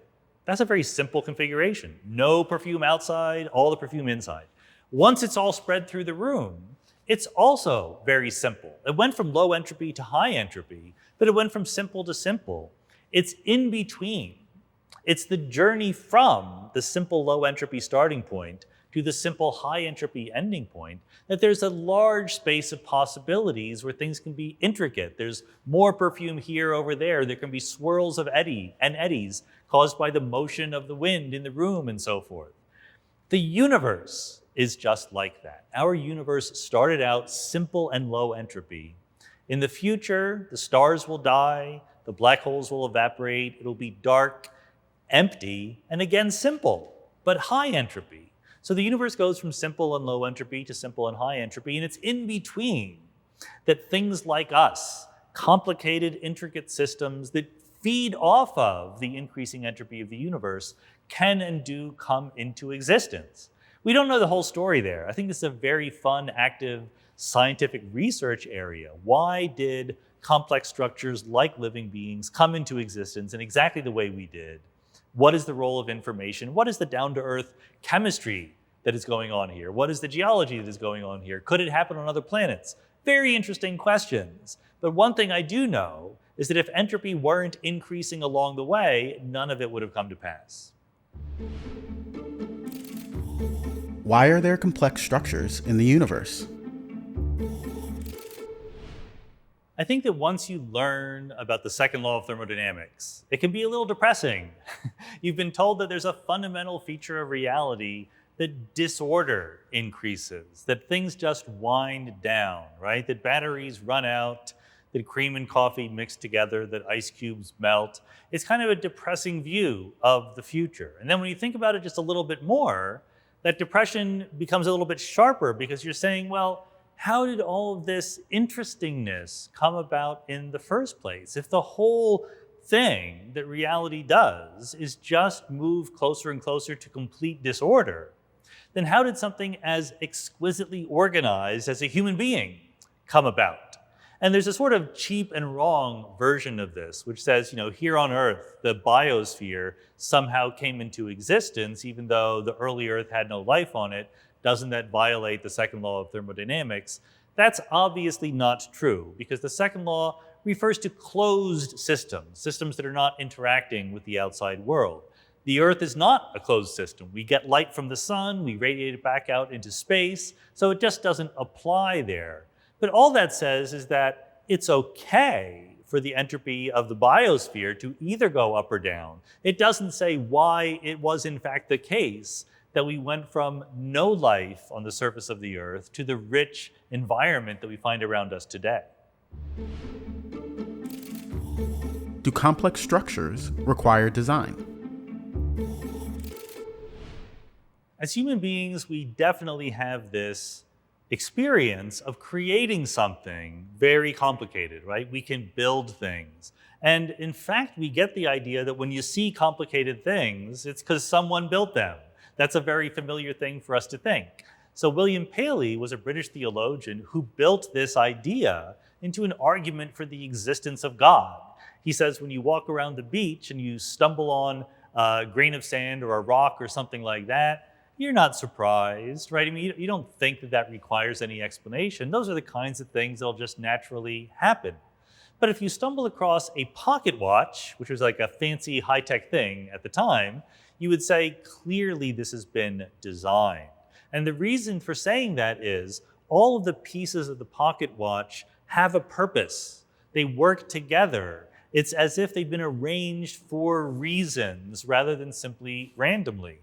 Speaker 1: That's a very simple configuration. No perfume outside, all the perfume inside. Once it's all spread through the room, it's also very simple. It went from low entropy to high entropy, but it went from simple to simple. It's in between. It's the journey from the simple low entropy starting point to the simple high entropy ending point, that there's a large space of possibilities where things can be intricate. There's more perfume here, over there. There can be swirls of eddies caused by the motion of the wind in the room and so forth. The universe is just like that. Our universe started out simple and low entropy. In the future, the stars will die, the black holes will evaporate, it'll be dark, empty, and again simple, but high entropy. So the universe goes from simple and low entropy to simple and high entropy, and it's in between that things like us, complicated, intricate systems that feed off of the increasing entropy of the universe, can and do come into existence. We don't know the whole story there. I think this is a very fun, active scientific research area. Why did complex structures like living beings come into existence in exactly the way we did? What is the role of information? What is the down-to-earth chemistry that is going on here? What is the geology that is going on here? Could it happen on other planets? Very interesting questions. But one thing I do know is that if entropy weren't increasing along the way, none of it would have come to pass.
Speaker 2: why are there complex structures in the universe?
Speaker 1: I think that once you learn about the second law of thermodynamics, it can be a little depressing. You've been told that there's a fundamental feature of reality that disorder increases, that things just wind down, right? That batteries run out, that cream and coffee mix together, that ice cubes melt. It's kind of a depressing view of the future. And then when you think about it just a little bit more, that depression becomes a little bit sharper because you're saying, well, how did all of this interestingness come about in the first place? If the whole thing that reality does is just move closer and closer to complete disorder, then how did something as exquisitely organized as a human being come about? And there's a sort of cheap and wrong version of this, which says, here on Earth, the biosphere somehow came into existence, even though the early Earth had no life on it. Doesn't that violate the second law of thermodynamics? That's obviously not true, because the second law refers to closed systems, systems that are not interacting with the outside world. The Earth is not a closed system. We get light from the sun, we radiate it back out into space, so it just doesn't apply there. But all that says is that it's okay for the entropy of the biosphere to either go up or down. It doesn't say why it was in fact the case that we went from no life on the surface of the Earth to the rich environment that we find around us today.
Speaker 2: Do complex structures require design?
Speaker 1: As human beings, we definitely have this experience of creating something very complicated, right? We can build things. And in fact, we get the idea that when you see complicated things, it's because someone built them. That's a very familiar thing for us to think. So William Paley was a British theologian who built this idea into an argument for the existence of God. He says when you walk around the beach and you stumble on a grain of sand or a rock or something like that, you're not surprised, right? I mean, you don't think that that requires any explanation. Those are the kinds of things that'll just naturally happen. But if you stumble across a pocket watch, which was like a fancy high-tech thing at the time, you would say, clearly this has been designed. And the reason for saying that is all of the pieces of the pocket watch have a purpose. They work together. It's as if they've been arranged for reasons rather than simply randomly.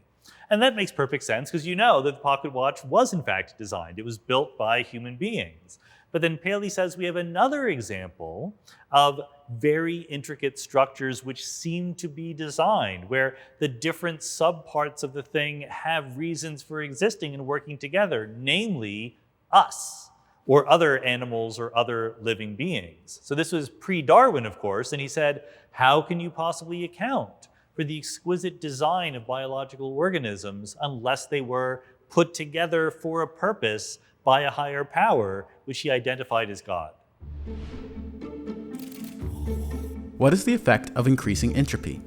Speaker 1: And that makes perfect sense because you know that the pocket watch was in fact designed. It was built by human beings. But then Paley says we have another example of very intricate structures which seem to be designed, where the different subparts of the thing have reasons for existing and working together, namely us, or other animals or other living beings. So this was pre-Darwin, of course, and he said, how can you possibly account for the exquisite design of biological organisms unless they were put together for a purpose by a higher power, which he identified as God?
Speaker 2: What is the effect of increasing entropy?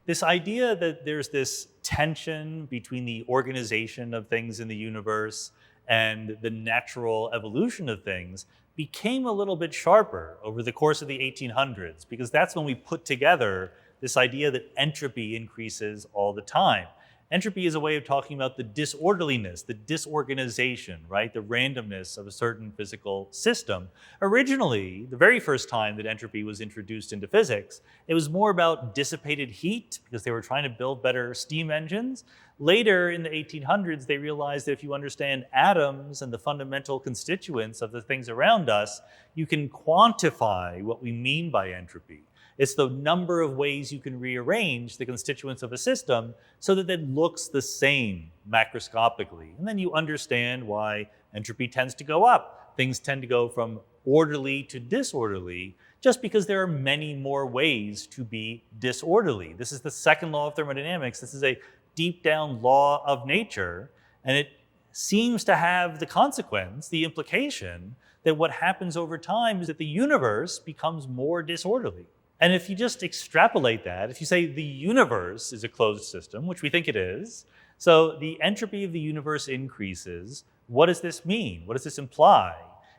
Speaker 1: This idea that there's this tension between the organization of things in the universe and the natural evolution of things became a little bit sharper over the course of the 1800s, because that's when we put together this idea that entropy increases all the time. Entropy is a way of talking about the disorderliness, the disorganization, right? The randomness of a certain physical system. Originally, the very first time that entropy was introduced into physics, it was more about dissipated heat because they were trying to build better steam engines. Later in the 1800s, they realized that if you understand atoms and the fundamental constituents of the things around us, you can quantify what we mean by entropy. It's the number of ways you can rearrange the constituents of a system so that it looks the same macroscopically. And then you understand why entropy tends to go up. Things tend to go from orderly to disorderly just because there are many more ways to be disorderly. This is the second law of thermodynamics. This is a deep down law of nature, and it seems to have the consequence, the implication, that what happens over time is that the universe becomes more disorderly. And if you just extrapolate that, if you say the universe is a closed system, which we think it is, so the entropy of the universe increases, what does this mean? What does this imply?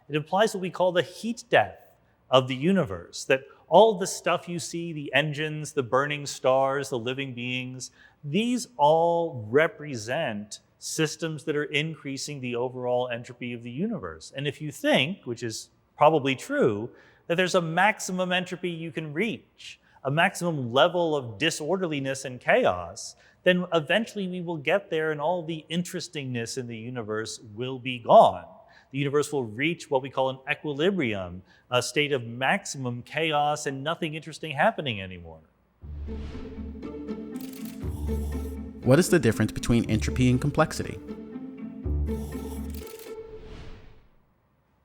Speaker 1: It implies what we call the heat death of the universe, that all the stuff you see, the engines, the burning stars, the living beings, these all represent systems that are increasing the overall entropy of the universe. And if you think, which is probably true, that there's a maximum entropy you can reach, a maximum level of disorderliness and chaos, then eventually we will get there and all the interestingness in the universe will be gone. The universe will reach what we call an equilibrium, a state of maximum chaos and nothing interesting happening anymore.
Speaker 2: What is the difference between entropy and complexity?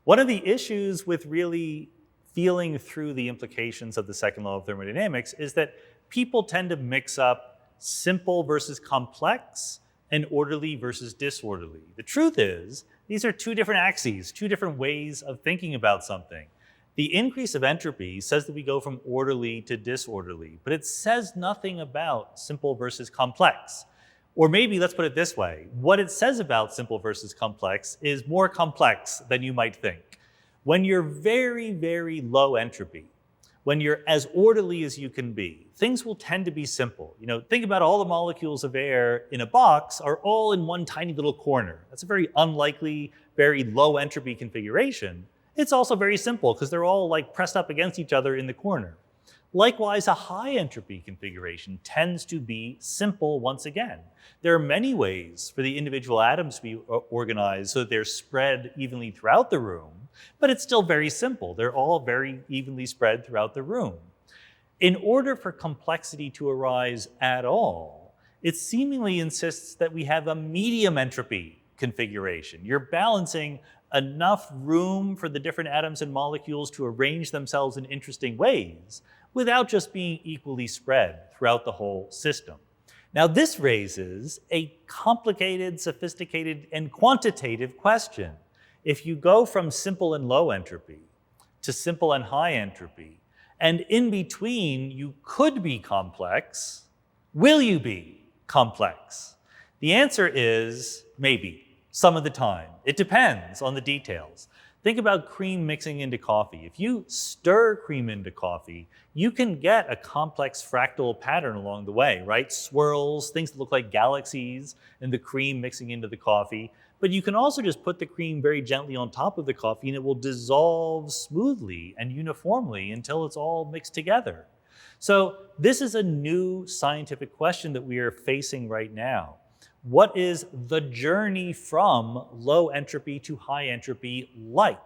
Speaker 1: One of the issues with really feeling through the implications of the second law of thermodynamics is that people tend to mix up simple versus complex and orderly versus disorderly. The truth is, these are two different axes, two different ways of thinking about something. The increase of entropy says that we go from orderly to disorderly, but it says nothing about simple versus complex. Or maybe let's put it this way. What it says about simple versus complex is more complex than you might think. When you're very, very low entropy, when you're as orderly as you can be, things will tend to be simple. Think about all the molecules of air in a box are all in one tiny little corner. That's a very unlikely, very low entropy configuration. It's also very simple because they're all pressed up against each other in the corner. Likewise, a high entropy configuration tends to be simple once again. There are many ways for the individual atoms to be organized so that they're spread evenly throughout the room, but it's still very simple. They're all very evenly spread throughout the room. In order for complexity to arise at all, it seemingly insists that we have a medium entropy configuration. You're balancing enough room for the different atoms and molecules to arrange themselves in interesting ways without just being equally spread throughout the whole system. Now, this raises a complicated, sophisticated, and quantitative question. If you go from simple and low entropy to simple and high entropy, and in between you could be complex, will you be complex? The answer is maybe, some of the time. It depends on the details. Think about cream mixing into coffee. If you stir cream into coffee, you can get a complex fractal pattern along the way, right? Swirls, things that look like galaxies, and the cream mixing into the coffee. But you can also just put the cream very gently on top of the coffee and it will dissolve smoothly and uniformly until it's all mixed together. So this is a new scientific question that we are facing right now. What is the journey from low entropy to high entropy like?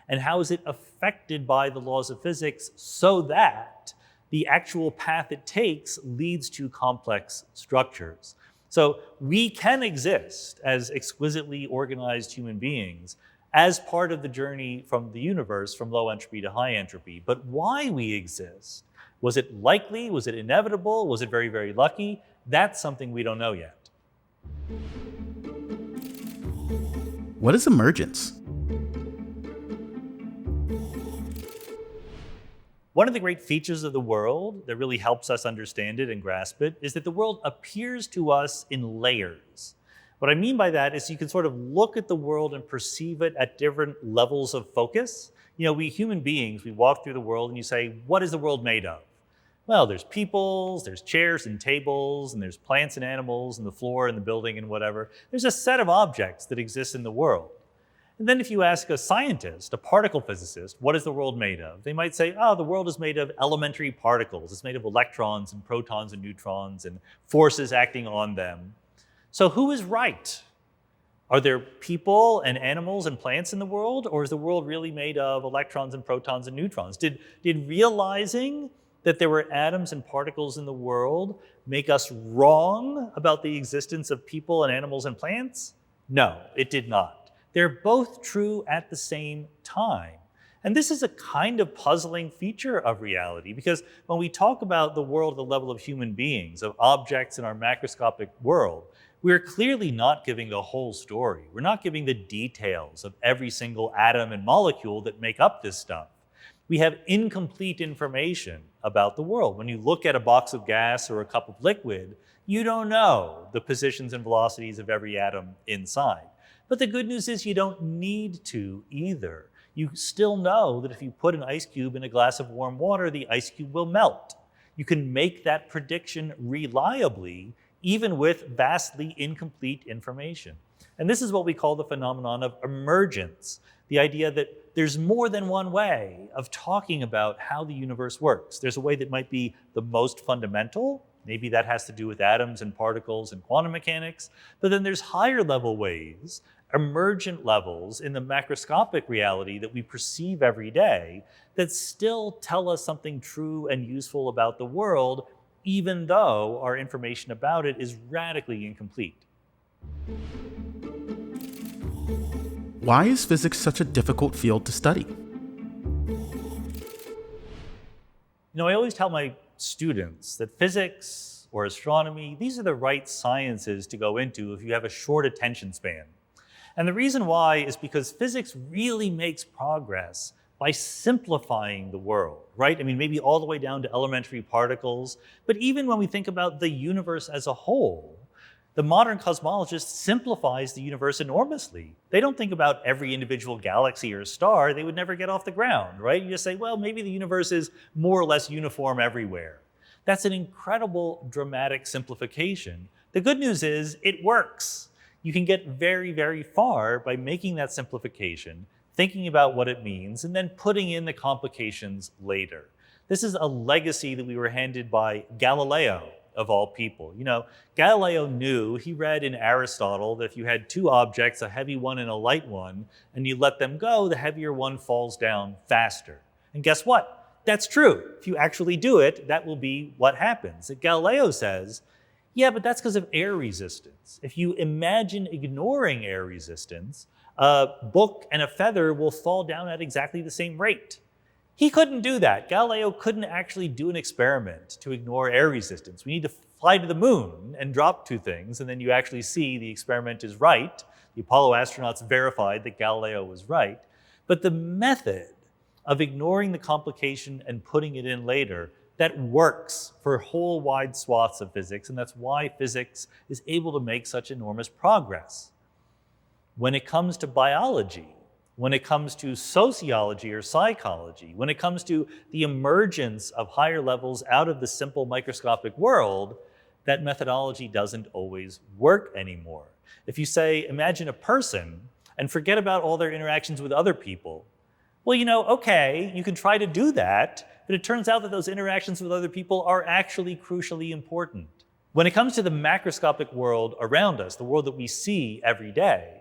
Speaker 1: And how is it affected by the laws of physics so that the actual path it takes leads to complex structures? So we can exist as exquisitely organized human beings as part of the journey from the universe, from low entropy to high entropy. But why we exist, was it likely? Was it inevitable? Was it very, very lucky? That's something we don't know yet.
Speaker 2: What is emergence?
Speaker 1: One of the great features of the world that really helps us understand it and grasp it is that the world appears to us in layers. What I mean by that is you can sort of look at the world and perceive it at different levels of focus. We human beings, we walk through the world and you say, what is the world made of? Well, there's people, there's chairs and tables, and there's plants and animals, and the floor and the building and whatever. There's a set of objects that exist in the world. And then if you ask a scientist, a particle physicist, what is the world made of? They might say, the world is made of elementary particles. It's made of electrons and protons and neutrons and forces acting on them. So who is right? Are there people and animals and plants in the world, or is the world really made of electrons and protons and neutrons? Did realizing that there were atoms and particles in the world make us wrong about the existence of people and animals and plants? No, it did not. They're both true at the same time. And this is a kind of puzzling feature of reality, because when we talk about the world at the level of human beings, of objects in our macroscopic world, we're clearly not giving the whole story. We're not giving the details of every single atom and molecule that make up this stuff. We have incomplete information about the world. When you look at a box of gas or a cup of liquid, you don't know the positions and velocities of every atom inside. But the good news is you don't need to either. You still know that if you put an ice cube in a glass of warm water, the ice cube will melt. You can make that prediction reliably, even with vastly incomplete information. And this is what we call the phenomenon of emergence, the idea that there's more than one way of talking about how the universe works. There's a way that might be the most fundamental. Maybe that has to do with atoms and particles and quantum mechanics. But then there's higher level ways, emergent levels in the macroscopic reality that we perceive every day that still tell us something true and useful about the world, even though our information about it is radically incomplete.
Speaker 2: Why is physics such a difficult field to study?
Speaker 1: I always tell my students that physics or astronomy, these are the right sciences to go into if you have a short attention span. And the reason why is because physics really makes progress by simplifying the world, right? I mean, maybe all the way down to elementary particles, but even when we think about the universe as a whole, the modern cosmologist simplifies the universe enormously. They don't think about every individual galaxy or star. They would never get off the ground, right? You just say, well, maybe the universe is more or less uniform everywhere. That's an incredible dramatic simplification. The good news is it works. You can get very, very far by making that simplification, thinking about what it means, and then putting in the complications later. This is a legacy that we were handed by Galileo, of all people. Galileo knew, he read in Aristotle that if you had two objects, a heavy one and a light one, and you let them go, the heavier one falls down faster. And guess what? That's true. If you actually do it, that will be what happens. And Galileo says, yeah, but that's because of air resistance. If you imagine ignoring air resistance, a book and a feather will fall down at exactly the same rate. He couldn't do that. Galileo couldn't actually do an experiment to ignore air resistance. We need to fly to the moon and drop two things, and then you actually see the experiment is right. The Apollo astronauts verified that Galileo was right. But the method of ignoring the complication and putting it in later, that works for whole wide swaths of physics, and that's why physics is able to make such enormous progress. When it comes to biology, when it comes to sociology or psychology, when it comes to the emergence of higher levels out of the simple microscopic world, that methodology doesn't always work anymore. If you say, imagine a person and forget about all their interactions with other people, well, okay, you can try to do that, but it turns out that those interactions with other people are actually crucially important. When it comes to the macroscopic world around us, the world that we see every day,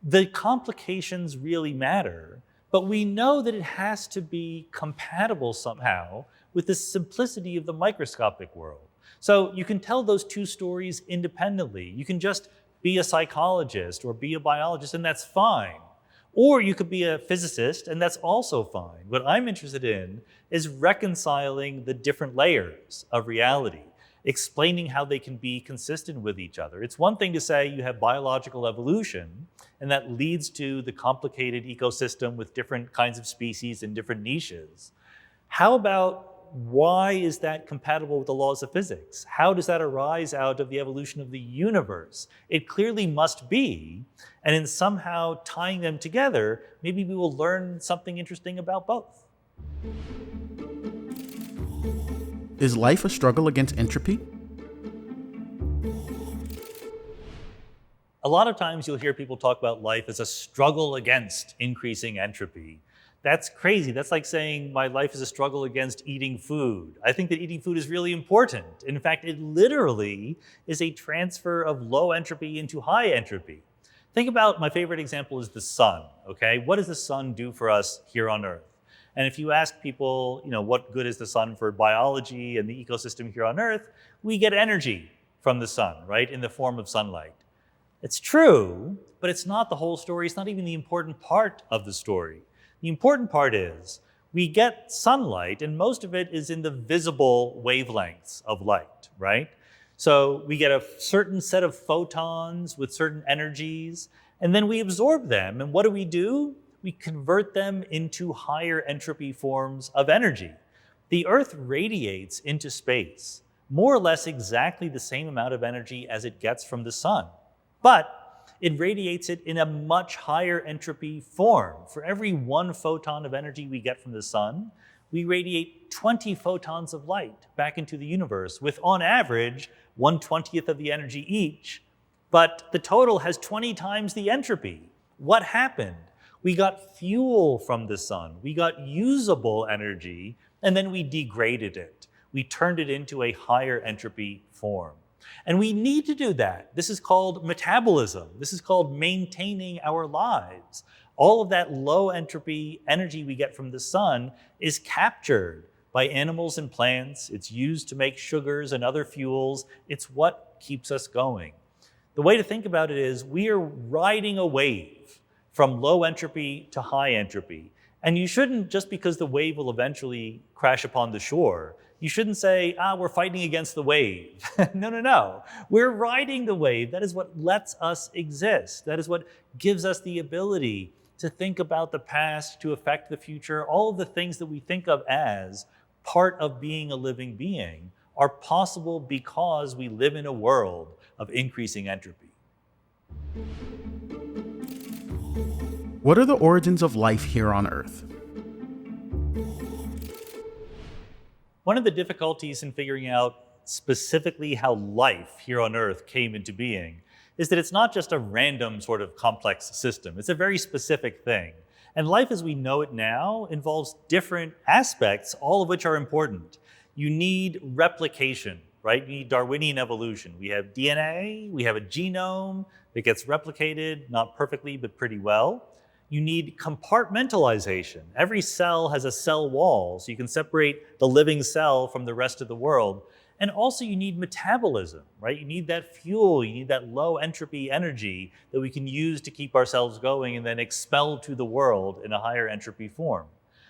Speaker 1: the complications really matter, but we know that it has to be compatible somehow with the simplicity of the microscopic world. So you can tell those two stories independently. You can just be a psychologist or be a biologist, and that's fine. Or you could be a physicist, and that's also fine. What I'm interested in is reconciling the different layers of reality, explaining how they can be consistent with each other. It's one thing to say you have biological evolution, and that leads to the complicated ecosystem with different kinds of species and different niches. How about why is that compatible with the laws of physics? How does that arise out of the evolution of the universe? It clearly must be, and in somehow tying them together, maybe we will learn something interesting about both.
Speaker 2: Is life a struggle against entropy?
Speaker 1: A lot of times you'll hear people talk about life as a struggle against increasing entropy. That's crazy. That's like saying my life is a struggle against eating food. I think that eating food is really important. In fact, it literally is a transfer of low entropy into high entropy. Think about, my favorite example is the sun, okay? What does the sun do for us here on Earth? And if you ask people, what good is the sun for biology and the ecosystem here on Earth, we get energy from the sun, right, in the form of sunlight. It's true, but it's not the whole story. It's not even the important part of the story. The important part is we get sunlight, and most of it is in the visible wavelengths of light, right? So we get a certain set of photons with certain energies, and then we absorb them. And what do? We convert them into higher entropy forms of energy. The Earth radiates into space more or less exactly the same amount of energy as it gets from the sun. But it radiates it in a much higher entropy form. For every 1 photon of energy we get from the sun, we radiate 20 photons of light back into the universe with, on average, 1/20th of the energy each. But the total has 20 times the entropy. What happened? We got fuel from the sun. We got usable energy, and then we degraded it. We turned it into a higher entropy form. And we need to do that. This is called metabolism. This is called maintaining our lives. All of that low entropy energy we get from the sun is captured by animals and plants. It's used to make sugars and other fuels. It's what keeps us going. The way to think about it is we are riding a wave from low entropy to high entropy. And you shouldn't, just because the wave will eventually crash upon the shore, you shouldn't say, we're fighting against the wave. No. We're riding the wave. That is what lets us exist. That is what gives us the ability to think about the past, to affect the future. All of the things that we think of as part of being a living being are possible because we live in a world of increasing entropy.
Speaker 2: What are the origins of life here on Earth?
Speaker 1: One of the difficulties in figuring out specifically how life here on Earth came into being is that it's not just a random sort of complex system. It's a very specific thing. And life as we know it now involves different aspects, all of which are important. You need replication, right? You need Darwinian evolution. We have DNA, we have a genome that gets replicated, not perfectly, but pretty well. You need compartmentalization. Every cell has a cell wall, so you can separate the living cell from the rest of the world. And also you need metabolism, right? You need that fuel, you need that low entropy energy that we can use to keep ourselves going and then expel to the world in a higher entropy form.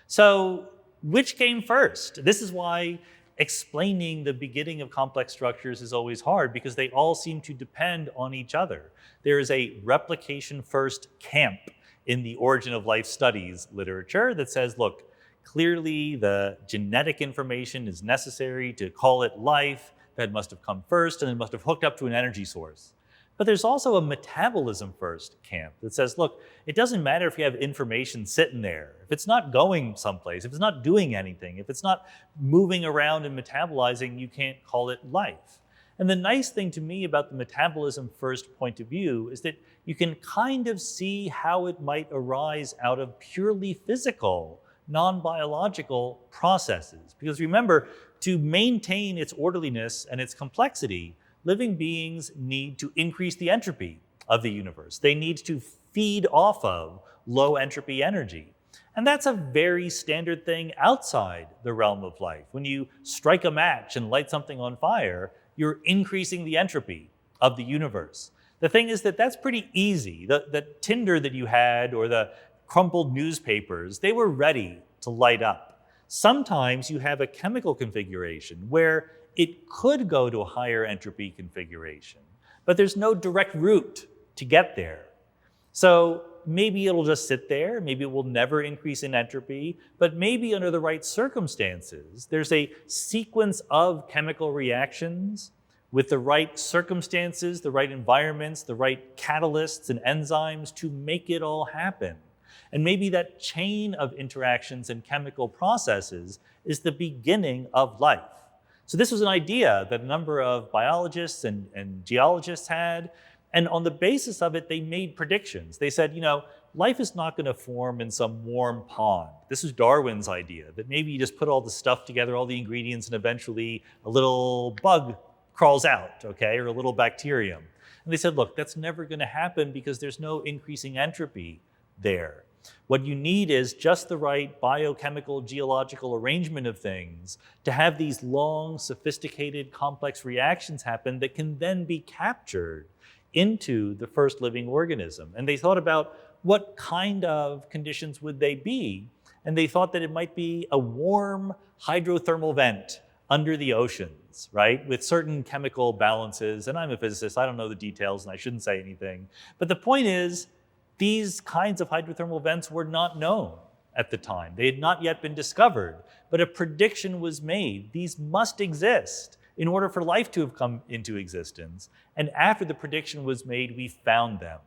Speaker 1: So which came first? This is why explaining the beginning of complex structures is always hard, because they all seem to depend on each other. There is a replication first camp in the origin of life studies literature that says, look, clearly the genetic information is necessary to call it life. That must have come first and it must have hooked up to an energy source. But there's also a metabolism first camp that says, look, it doesn't matter if you have information sitting there. If it's not going someplace, if it's not doing anything, if it's not moving around and metabolizing, you can't call it life. And the nice thing to me about the metabolism first point of view is that you can kind of see how it might arise out of purely physical, non-biological processes. Because remember, to maintain its orderliness and its complexity, living beings need to increase the entropy of the universe. They need to feed off of low entropy energy. And that's a very standard thing outside the realm of life. When you strike a match and light something on fire, you're increasing the entropy of the universe. The thing is that that's pretty easy. The tinder that you had or the crumpled newspapers, they were ready to light up. Sometimes you have a chemical configuration where it could go to a higher entropy configuration, but there's no direct route to get there. So maybe it'll just sit there, maybe it will never increase in entropy, but maybe under the right circumstances, there's a sequence of chemical reactions with the right circumstances, the right environments, the right catalysts and enzymes to make it all happen. And maybe that chain of interactions and chemical processes is the beginning of life. So this was an idea that a number of biologists and geologists had, and on the basis of it, they made predictions. They said, life is not going to form in some warm pond. This was Darwin's idea, that maybe you just put all the stuff together, all the ingredients, and eventually a little bug crawls out, okay, or a little bacterium. And they said, look, that's never going to happen because there's no increasing entropy there. What you need is just the right biochemical, geological arrangement of things to have these long, sophisticated, complex reactions happen that can then be captured into the first living organism. And they thought about what kind of conditions would they be, and they thought that it might be a warm hydrothermal vent under the oceans, right, with certain chemical balances. And I'm a physicist, I don't know the details, and I shouldn't say anything. But the point is, these kinds of hydrothermal vents were not known at the time. They had not yet been discovered, but a prediction was made. These must exist in order for life to have come into existence. And after the prediction was made, we found them.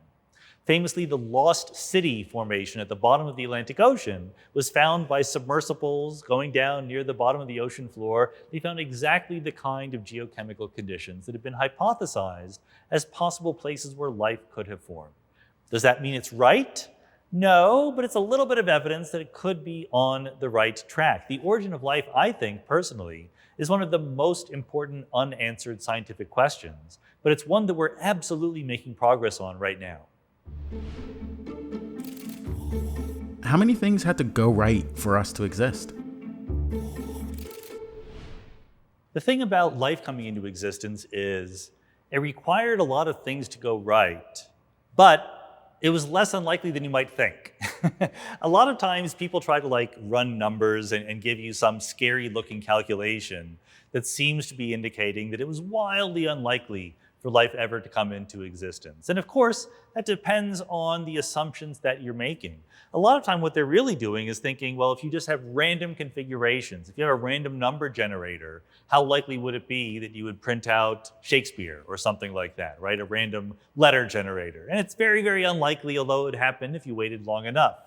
Speaker 1: Famously, the Lost City formation at the bottom of the Atlantic Ocean was found by submersibles going down near the bottom of the ocean floor. They found exactly the kind of geochemical conditions that had been hypothesized as possible places where life could have formed. Does that mean it's right? No, but it's a little bit of evidence that it could be on the right track. The origin of life, I think, personally, is one of the most important unanswered scientific questions, but it's one that we're absolutely making progress on right now.
Speaker 2: How many things had to go right for us to exist?
Speaker 1: The thing about life coming into existence is it required a lot of things to go right, but it was less unlikely than you might think. A lot of times people try to run numbers and give you some scary looking calculation that seems to be indicating that it was wildly unlikely for life ever to come into existence. And of course, that depends on the assumptions that you're making. A lot of time what they're really doing is thinking, well, if you just have random configurations, if you have a random number generator, how likely would it be that you would print out Shakespeare or something like that, right? A random letter generator. And it's very, very unlikely, although it happened if you waited long enough.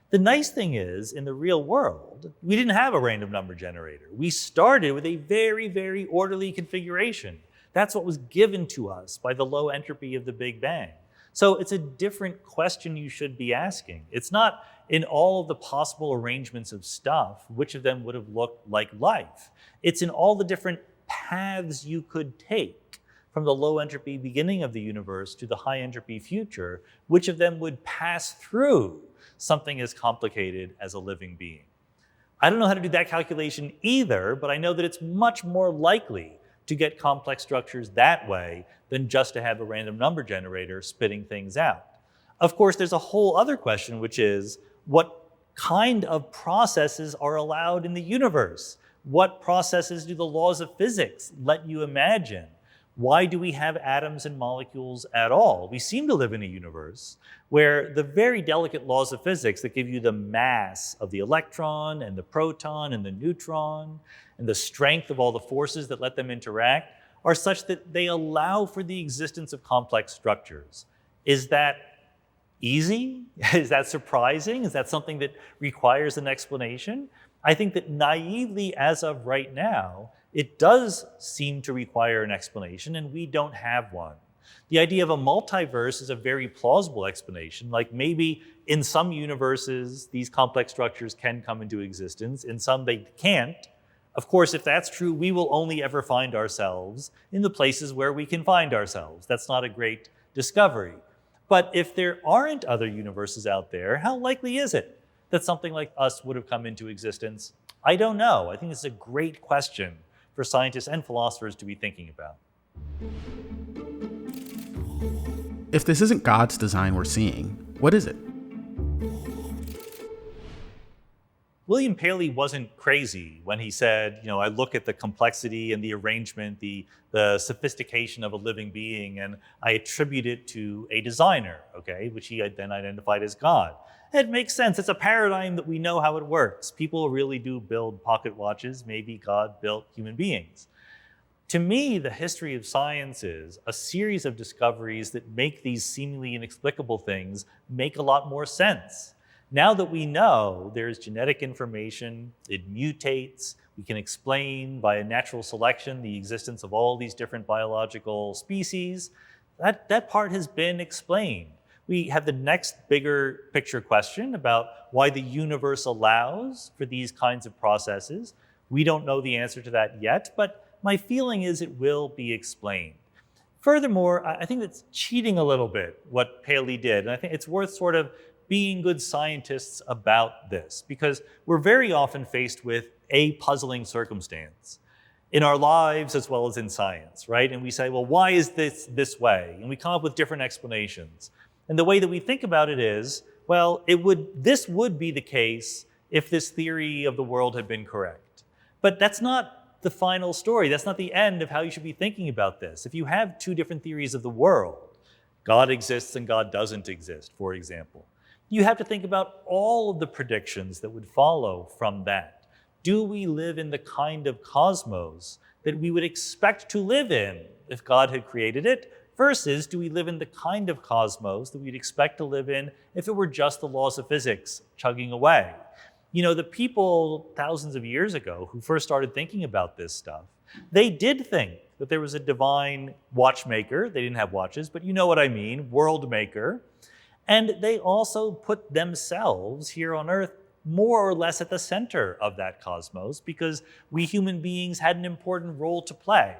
Speaker 1: The nice thing is, in the real world, we didn't have a random number generator. We started with a very, very orderly configuration. That's what was given to us by the low entropy of the Big Bang. So it's a different question you should be asking. It's not in all of the possible arrangements of stuff, which of them would have looked like life. It's in all the different paths you could take from the low entropy beginning of the universe to the high entropy future, which of them would pass through something as complicated as a living being. I don't know how to do that calculation either, but I know that it's much more likely to get complex structures that way than just to have a random number generator spitting things out. Of course, there's a whole other question, which is what kind of processes are allowed in the universe? What processes do the laws of physics let you imagine? Why do we have atoms and molecules at all? We seem to live in a universe where the very delicate laws of physics that give you the mass of the electron and the proton and the neutron and the strength of all the forces that let them interact are such that they allow for the existence of complex structures. Is that easy? Is that surprising? Is that something that requires an explanation? I think that naively, as of right now, it does seem to require an explanation, and we don't have one. The idea of a multiverse is a very plausible explanation. Like maybe in some universes, these complex structures can come into existence. In some, they can't. Of course, if that's true, we will only ever find ourselves in the places where we can find ourselves. That's not a great discovery. But if there aren't other universes out there, how likely is it that something like us would have come into existence? I don't know. I think it's a great question for scientists and philosophers to be thinking about.
Speaker 2: If this isn't God's design we're seeing, what is it?
Speaker 1: William Paley wasn't crazy when he said, I look at the complexity and the arrangement, the sophistication of a living being, and I attribute it to a designer, which he then identified as God. It makes sense. It's a paradigm that we know how it works. People really do build pocket watches. Maybe God built human beings. To me, the history of science is a series of discoveries that make these seemingly inexplicable things make a lot more sense. Now that we know there's genetic information, it mutates, we can explain via natural selection the existence of all these different biological species, that part has been explained. We have the next bigger picture question about why the universe allows for these kinds of processes. We don't know the answer to that yet, but my feeling is it will be explained. Furthermore, I think it's cheating a little bit what Paley did, and I think it's worth sort of being good scientists about this, because we're very often faced with a puzzling circumstance in our lives as well as in science, right? And we say, well, why is this way? And we come up with different explanations. And the way that we think about it is, well, this would be the case if this theory of the world had been correct. But that's not the final story. That's not the end of how you should be thinking about this. If you have two different theories of the world, God exists and God doesn't exist, for example, you have to think about all of the predictions that would follow from that. Do we live in the kind of cosmos that we would expect to live in if God had created it? versus do we live in the kind of cosmos that we'd expect to live in if it were just the laws of physics chugging away? You know, the people thousands of years ago who first started thinking about this stuff, they did think that there was a divine watchmaker. They didn't have watches, but you know what I mean, world maker. And they also put themselves here on Earth more or less at the center of that cosmos because we human beings had an important role to play.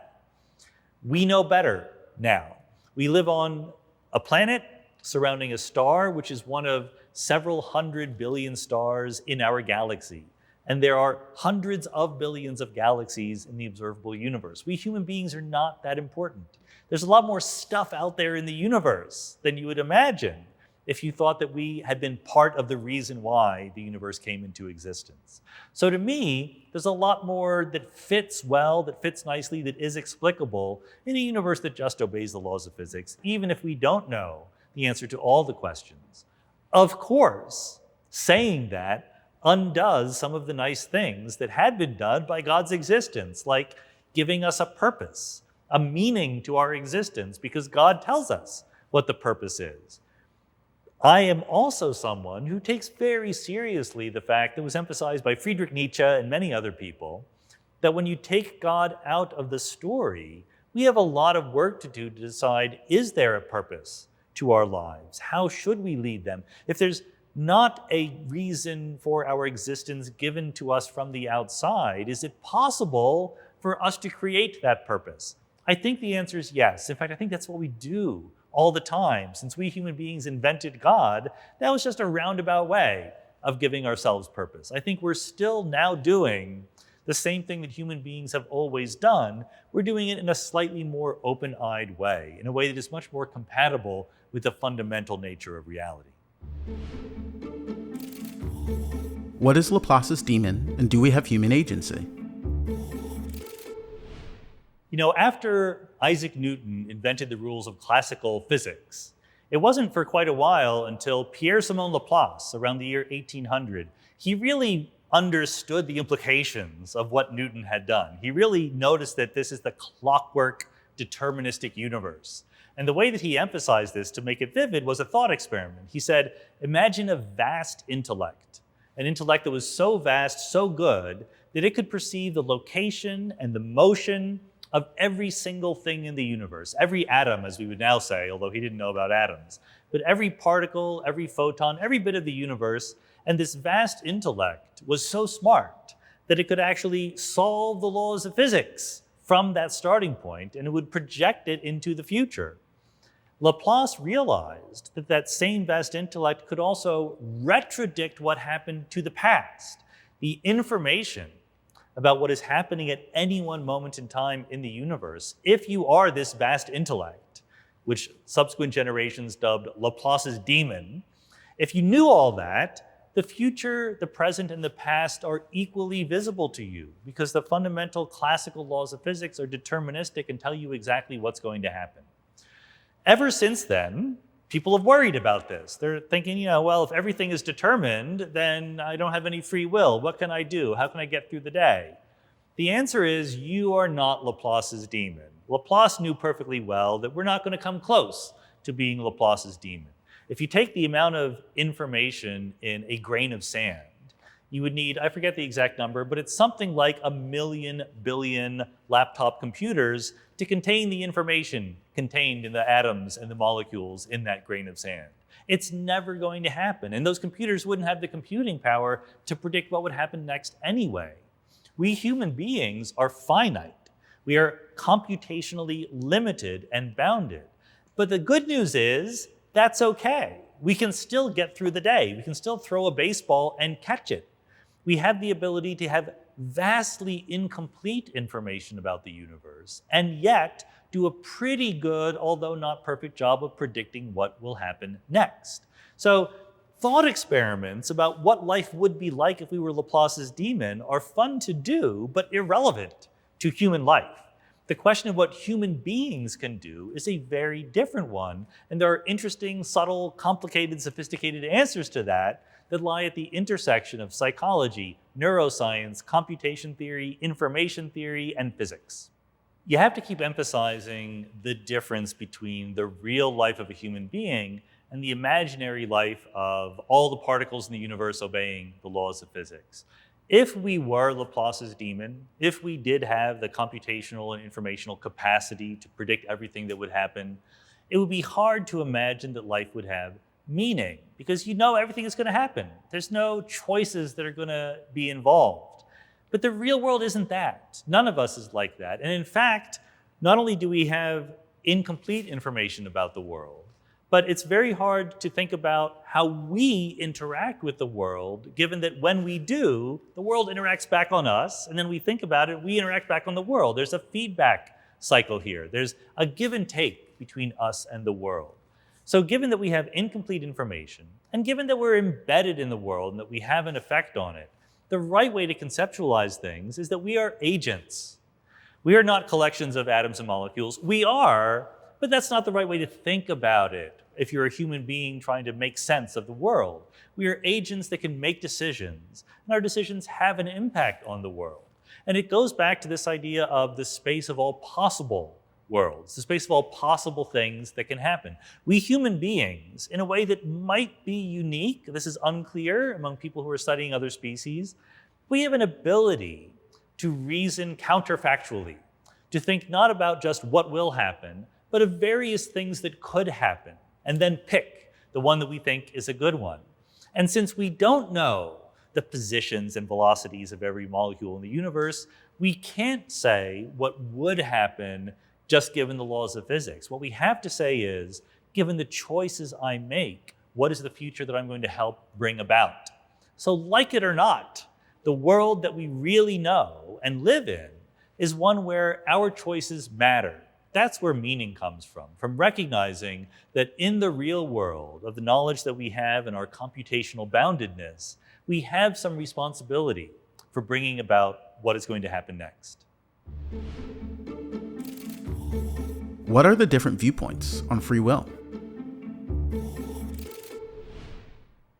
Speaker 1: We know better now. We live on a planet surrounding a star, which is one of several 100 billion stars in our galaxy. And there are hundreds of billions of galaxies in the observable universe. We human beings are not that important. There's a lot more stuff out there in the universe than you would imagine if you thought that we had been part of the reason why the universe came into existence. So to me, there's a lot more that fits well, that fits nicely, that is explicable in a universe that just obeys the laws of physics, even if we don't know the answer to all the questions. Of course, saying that undoes some of the nice things that had been done by God's existence, like giving us a purpose, a meaning to our existence, because God tells us what the purpose is. I am also someone who takes very seriously the fact that was emphasized by Friedrich Nietzsche and many other people, that when you take God out of the story, we have a lot of work to do to decide, is there a purpose to our lives? How should we lead them? If there's not a reason for our existence given to us from the outside, is it possible for us to create that purpose? I think the answer is yes. In fact, I think that's what we do all the time. Since we human beings invented God, that was just a roundabout way of giving ourselves purpose. I think we're still now doing the same thing that human beings have always done. We're doing it in a slightly more open-eyed way, in a way that is much more compatible with the fundamental nature of reality.
Speaker 2: What is Laplace's demon, and do we have human agency?
Speaker 1: You know, after Isaac Newton invented the rules of classical physics, it wasn't for quite a while until Pierre-Simon Laplace, around the year 1800, he really understood the implications of what Newton had done. He really noticed that this is the clockwork, deterministic universe. And the way that he emphasized this to make it vivid was a thought experiment. He said, imagine a vast intellect, an intellect that was so vast, so good, that it could perceive the location and the motion of every single thing in the universe, every atom, as we would now say, although he didn't know about atoms, but every particle, every photon, every bit of the universe. And this vast intellect was so smart that it could actually solve the laws of physics from that starting point, and it would project it into the future. Laplace realized that that same vast intellect could also retrodict what happened to the past. The information about what is happening at any one moment in time in the universe, if you are this vast intellect, which subsequent generations dubbed Laplace's demon, if you knew all that, the future, the present, and the past are equally visible to you because the fundamental classical laws of physics are deterministic and tell you exactly what's going to happen. Ever since then, people have worried about this. They're thinking, well, if everything is determined, then I don't have any free will. What can I do? How can I get through the day? The answer is you are not Laplace's demon. Laplace knew perfectly well that we're not going to come close to being Laplace's demon. If you take the amount of information in a grain of sand, you would need, I forget the exact number, but it's something like 1,000,000 billion laptop computers to contain the information contained in the atoms and the molecules in that grain of sand. It's never going to happen. And those computers wouldn't have the computing power to predict what would happen next anyway. We human beings are finite. We are computationally limited and bounded. But the good news is that's okay. We can still get through the day. We can still throw a baseball and catch it. We have the ability to have vastly incomplete information about the universe and yet do a pretty good, although not perfect, job of predicting what will happen next. So thought experiments about what life would be like if we were Laplace's demon are fun to do, but irrelevant to human life. The question of what human beings can do is a very different one, and there are interesting, subtle, complicated, sophisticated answers to that lie at the intersection of psychology, neuroscience, computation theory, information theory, and physics. You have to keep emphasizing the difference between the real life of a human being and the imaginary life of all the particles in the universe obeying the laws of physics. If we were Laplace's demon, if we did have the computational and informational capacity to predict everything that would happen, it would be hard to imagine that life would have meaning because you know everything is going to happen. There's no choices that are going to be involved. But the real world isn't that. None of us is like that. And in fact, not only do we have incomplete information about the world, but it's very hard to think about how we interact with the world, given that when we do, the world interacts back on us, and then we think about it, we interact back on the world. There's a feedback cycle here. There's a give and take between us and the world. So given that we have incomplete information, and given that we're embedded in the world and that we have an effect on it, the right way to conceptualize things is that we are agents. We are not collections of atoms and molecules. We are, but that's not the right way to think about it if you're a human being trying to make sense of the world. We are agents that can make decisions, and our decisions have an impact on the world. And it goes back to this idea of the space of all possible worlds, the space of all possible things that can happen. We human beings, in a way that might be unique, this is unclear among people who are studying other species, we have an ability to reason counterfactually, to think not about just what will happen, but of various things that could happen, and then pick the one that we think is a good one. And since we don't know the positions and velocities of every molecule in the universe, we can't say what would happen just given the laws of physics. What we have to say is, given the choices I make, what is the future that I'm going to help bring about? So like it or not, the world that we really know and live in is one where our choices matter. That's where meaning comes from recognizing that in the real world of the knowledge that we have and our computational boundedness, we have some responsibility for bringing about what is going to happen next.
Speaker 2: What are the different viewpoints on free will?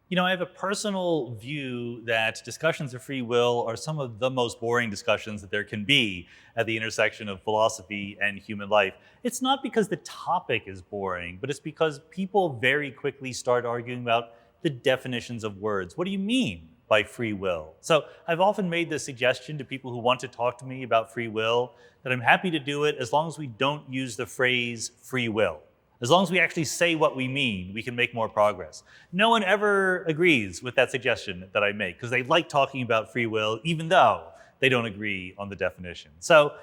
Speaker 1: You know, I have a personal view that discussions of free will are some of the most boring discussions that there can be at the intersection of philosophy and human life. It's not because the topic is boring, but it's because people very quickly start arguing about the definitions of words. What do you mean by free will? So I've often made the suggestion to people who want to talk to me about free will that I'm happy to do it as long as we don't use the phrase free will. As long as we actually say what we mean, we can make more progress. No one ever agrees with that suggestion that I make because they like talking about free will even though they don't agree on the definition. So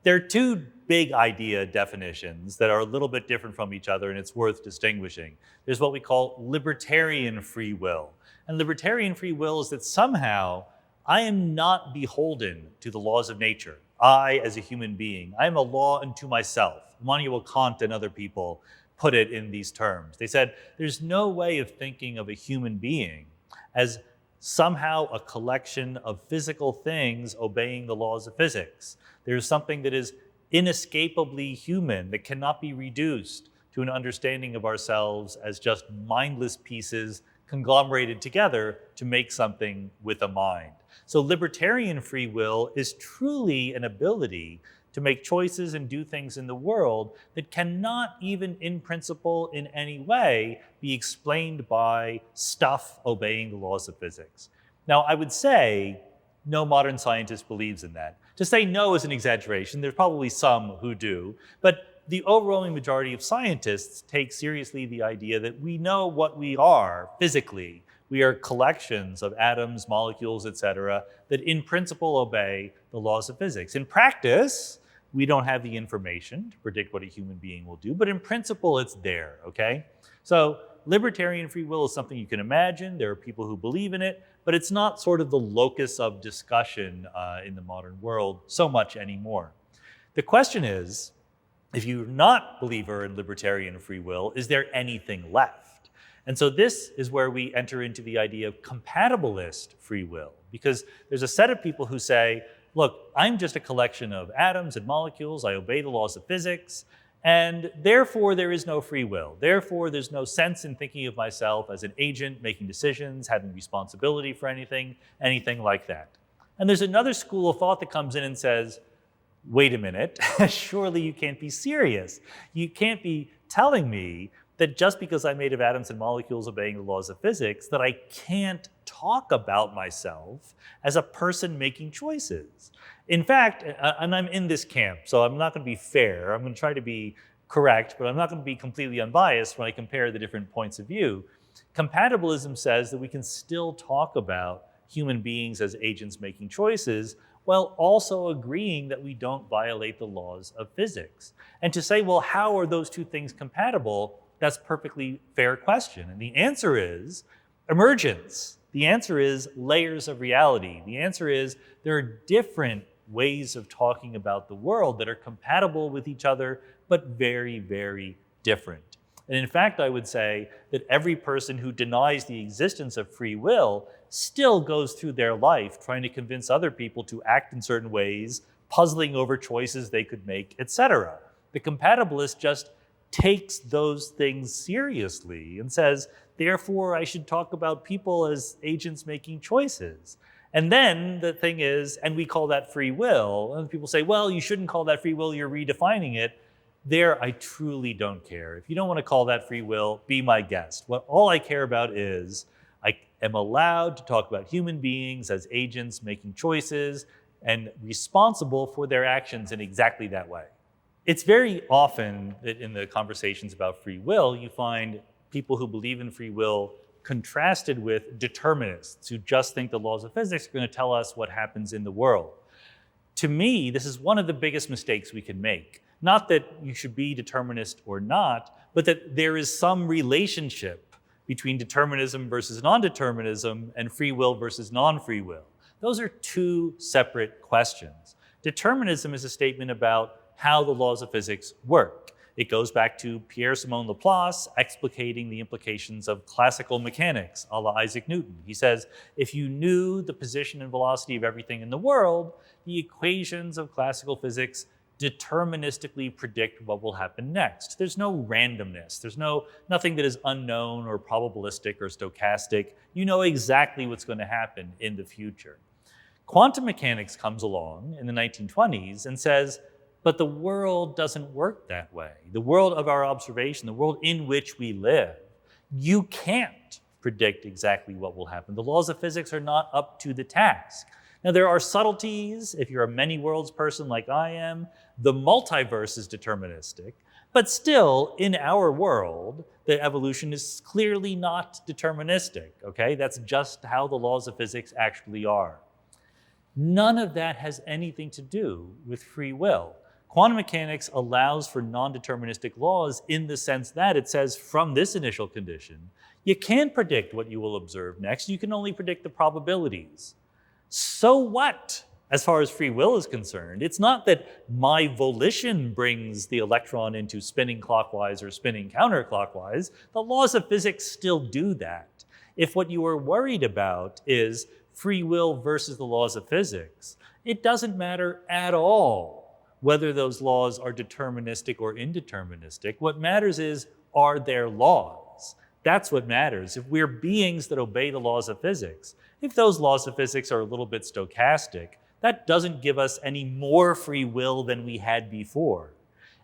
Speaker 1: there are two big idea definitions that are a little bit different from each other and it's worth distinguishing. There's what we call libertarian free will. And libertarian free will is that somehow I am not beholden to the laws of nature. I, as a human being, I am a law unto myself. Immanuel Kant and other people put it in these terms. They said, there's no way of thinking of a human being as somehow a collection of physical things obeying the laws of physics. There's something that is inescapably human, that cannot be reduced to an understanding of ourselves as just mindless pieces conglomerated together to make something with a mind. So libertarian free will is truly an ability to make choices and do things in the world that cannot even in principle in any way be explained by stuff obeying the laws of physics. Now, I would say no modern scientist believes in that. To say no is an exaggeration. There's probably some who do, but the overwhelming majority of scientists take seriously the idea that we know what we are physically. We are collections of atoms, molecules, etc., that in principle obey the laws of physics. In practice, we don't have the information to predict what a human being will do, but in principle, it's there, okay? So libertarian free will is something you can imagine. There are people who believe in it, but it's not sort of the locus of discussion in the modern world so much anymore. The question is, if you're not a believer in libertarian free will, is there anything left? And so this is where we enter into the idea of compatibilist free will, because there's a set of people who say, look, I'm just a collection of atoms and molecules, I obey the laws of physics, and therefore there is no free will. Therefore, there's no sense in thinking of myself as an agent, making decisions, having responsibility for anything like that. And there's another school of thought that comes in and says, Wait a minute, surely you can't be serious. You can't be telling me that just because I'm made of atoms and molecules obeying the laws of physics, that I can't talk about myself as a person making choices. In fact, and I'm in this camp, so I'm not going to be fair. I'm going to try to be correct, but I'm not going to be completely unbiased when I compare the different points of view. Compatibilism says that we can still talk about human beings as agents making choices while also agreeing that we don't violate the laws of physics. And to say, well, how are those two things compatible? That's a perfectly fair question. And the answer is emergence. The answer is layers of reality. The answer is there are different ways of talking about the world that are compatible with each other, but very, very different. And in fact, I would say that every person who denies the existence of free will still goes through their life trying to convince other people to act in certain ways, puzzling over choices they could make, etc. The compatibilist just takes those things seriously and says, therefore, I should talk about people as agents making choices. And then the thing is, and we call that free will, and people say, well, you shouldn't call that free will, you're redefining it. There, I truly don't care. If you don't want to call that free will, be my guest. All I care about is I am allowed to talk about human beings as agents making choices and responsible for their actions in exactly that way. It's very often that in the conversations about free will, you find people who believe in free will contrasted with determinists who just think the laws of physics are going to tell us what happens in the world. To me, this is one of the biggest mistakes we can make. Not that you should be determinist or not, but that there is some relationship between determinism versus non-determinism and free will versus non-free will. Those are two separate questions. Determinism is a statement about how the laws of physics work. It goes back to Pierre-Simon Laplace explicating the implications of classical mechanics, a la Isaac Newton. He says, if you knew the position and velocity of everything in the world, the equations of classical physics deterministically predict what will happen next. There's no randomness. There's nothing that is unknown or probabilistic or stochastic. You know exactly what's going to happen in the future. Quantum mechanics comes along in the 1920s and says, but the world doesn't work that way. The world of our observation, the world in which we live, you can't predict exactly what will happen. The laws of physics are not up to the task. Now, there are subtleties. If you're a many worlds person like I am, the multiverse is deterministic. But still, in our world, the evolution is clearly not deterministic, okay? That's just how the laws of physics actually are. None of that has anything to do with free will. Quantum mechanics allows for non-deterministic laws in the sense that it says from this initial condition, you can't predict what you will observe next. You can only predict the probabilities. So what, as far as free will is concerned? It's not that my volition brings the electron into spinning clockwise or spinning counterclockwise. The laws of physics still do that. If what you are worried about is free will versus the laws of physics, it doesn't matter at all whether those laws are deterministic or indeterministic. What matters is, are there laws? That's what matters. If we're beings that obey the laws of physics, if those laws of physics are a little bit stochastic, that doesn't give us any more free will than we had before.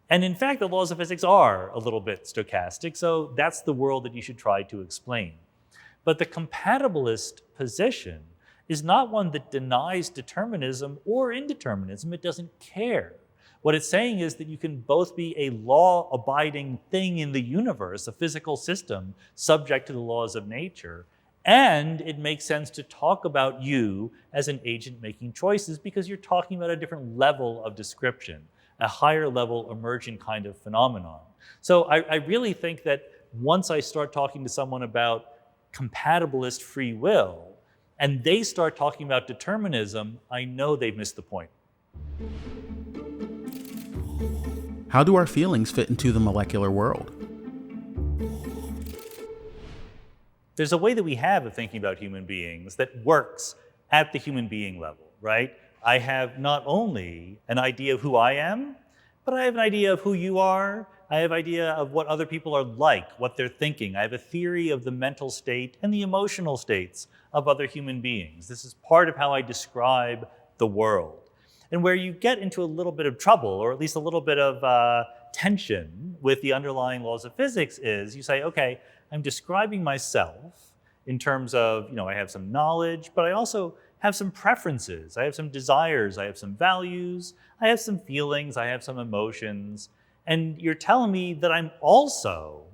Speaker 1: And in fact, the laws of physics are a little bit stochastic, so that's the world that you should try to explain. But the compatibilist position is not one that denies determinism or indeterminism. It doesn't care. What it's saying is that you can both be a law-abiding thing in the universe, a physical system subject to the laws of nature, and it makes sense to talk about you as an agent making choices because you're talking about a different level of description, a higher level emergent kind of phenomenon. So I really think that once I start talking to someone about compatibilist free will, and they start talking about determinism, I know they've missed the point.
Speaker 2: How do our feelings fit into the molecular world?
Speaker 1: There's a way that we have of thinking about human beings that works at the human being level, right? I have not only an idea of who I am, but I have an idea of who you are. I have an idea of what other people are like, what they're thinking. I have a theory of the mental state and the emotional states of other human beings. This is part of how I describe the world. And where you get into a little bit of trouble, or at least a little bit of tension with the underlying laws of physics is you say, okay, I'm describing myself in terms of, I have some knowledge, but I also have some preferences. I have some desires. I have some values. I have some feelings. I have some emotions. And you're telling me that I'm also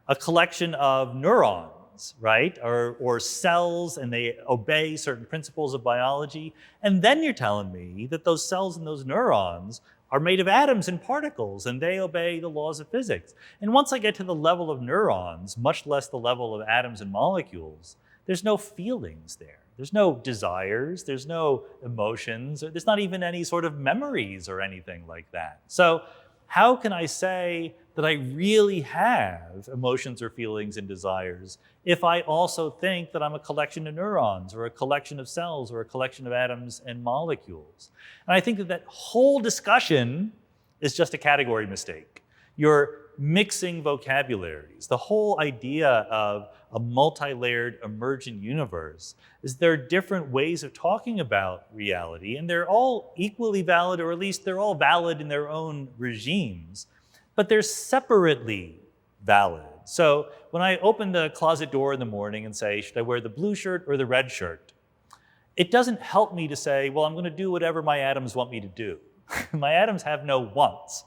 Speaker 1: a collection of neurons, right? Or cells, and they obey certain principles of biology. And then you're telling me that those cells and those neurons are made of atoms and particles, and they obey the laws of physics. And once I get to the level of neurons, much less the level of atoms and molecules, there's no feelings there. There's no desires, there's no emotions, there's not even any sort of memories or anything like that. So how can I say that I really have emotions or feelings and desires if I also think that I'm a collection of neurons or a collection of cells or a collection of atoms and molecules? And I think that whole discussion is just a category mistake. You're mixing vocabularies. The whole idea of a multi-layered emergent universe is there are different ways of talking about reality, and they're all equally valid, or at least they're all valid in their own regimes, but they're separately valid. So when I open the closet door in the morning and say, should I wear the blue shirt or the red shirt? It doesn't help me to say, well, I'm going to do whatever my atoms want me to do. My atoms have no wants.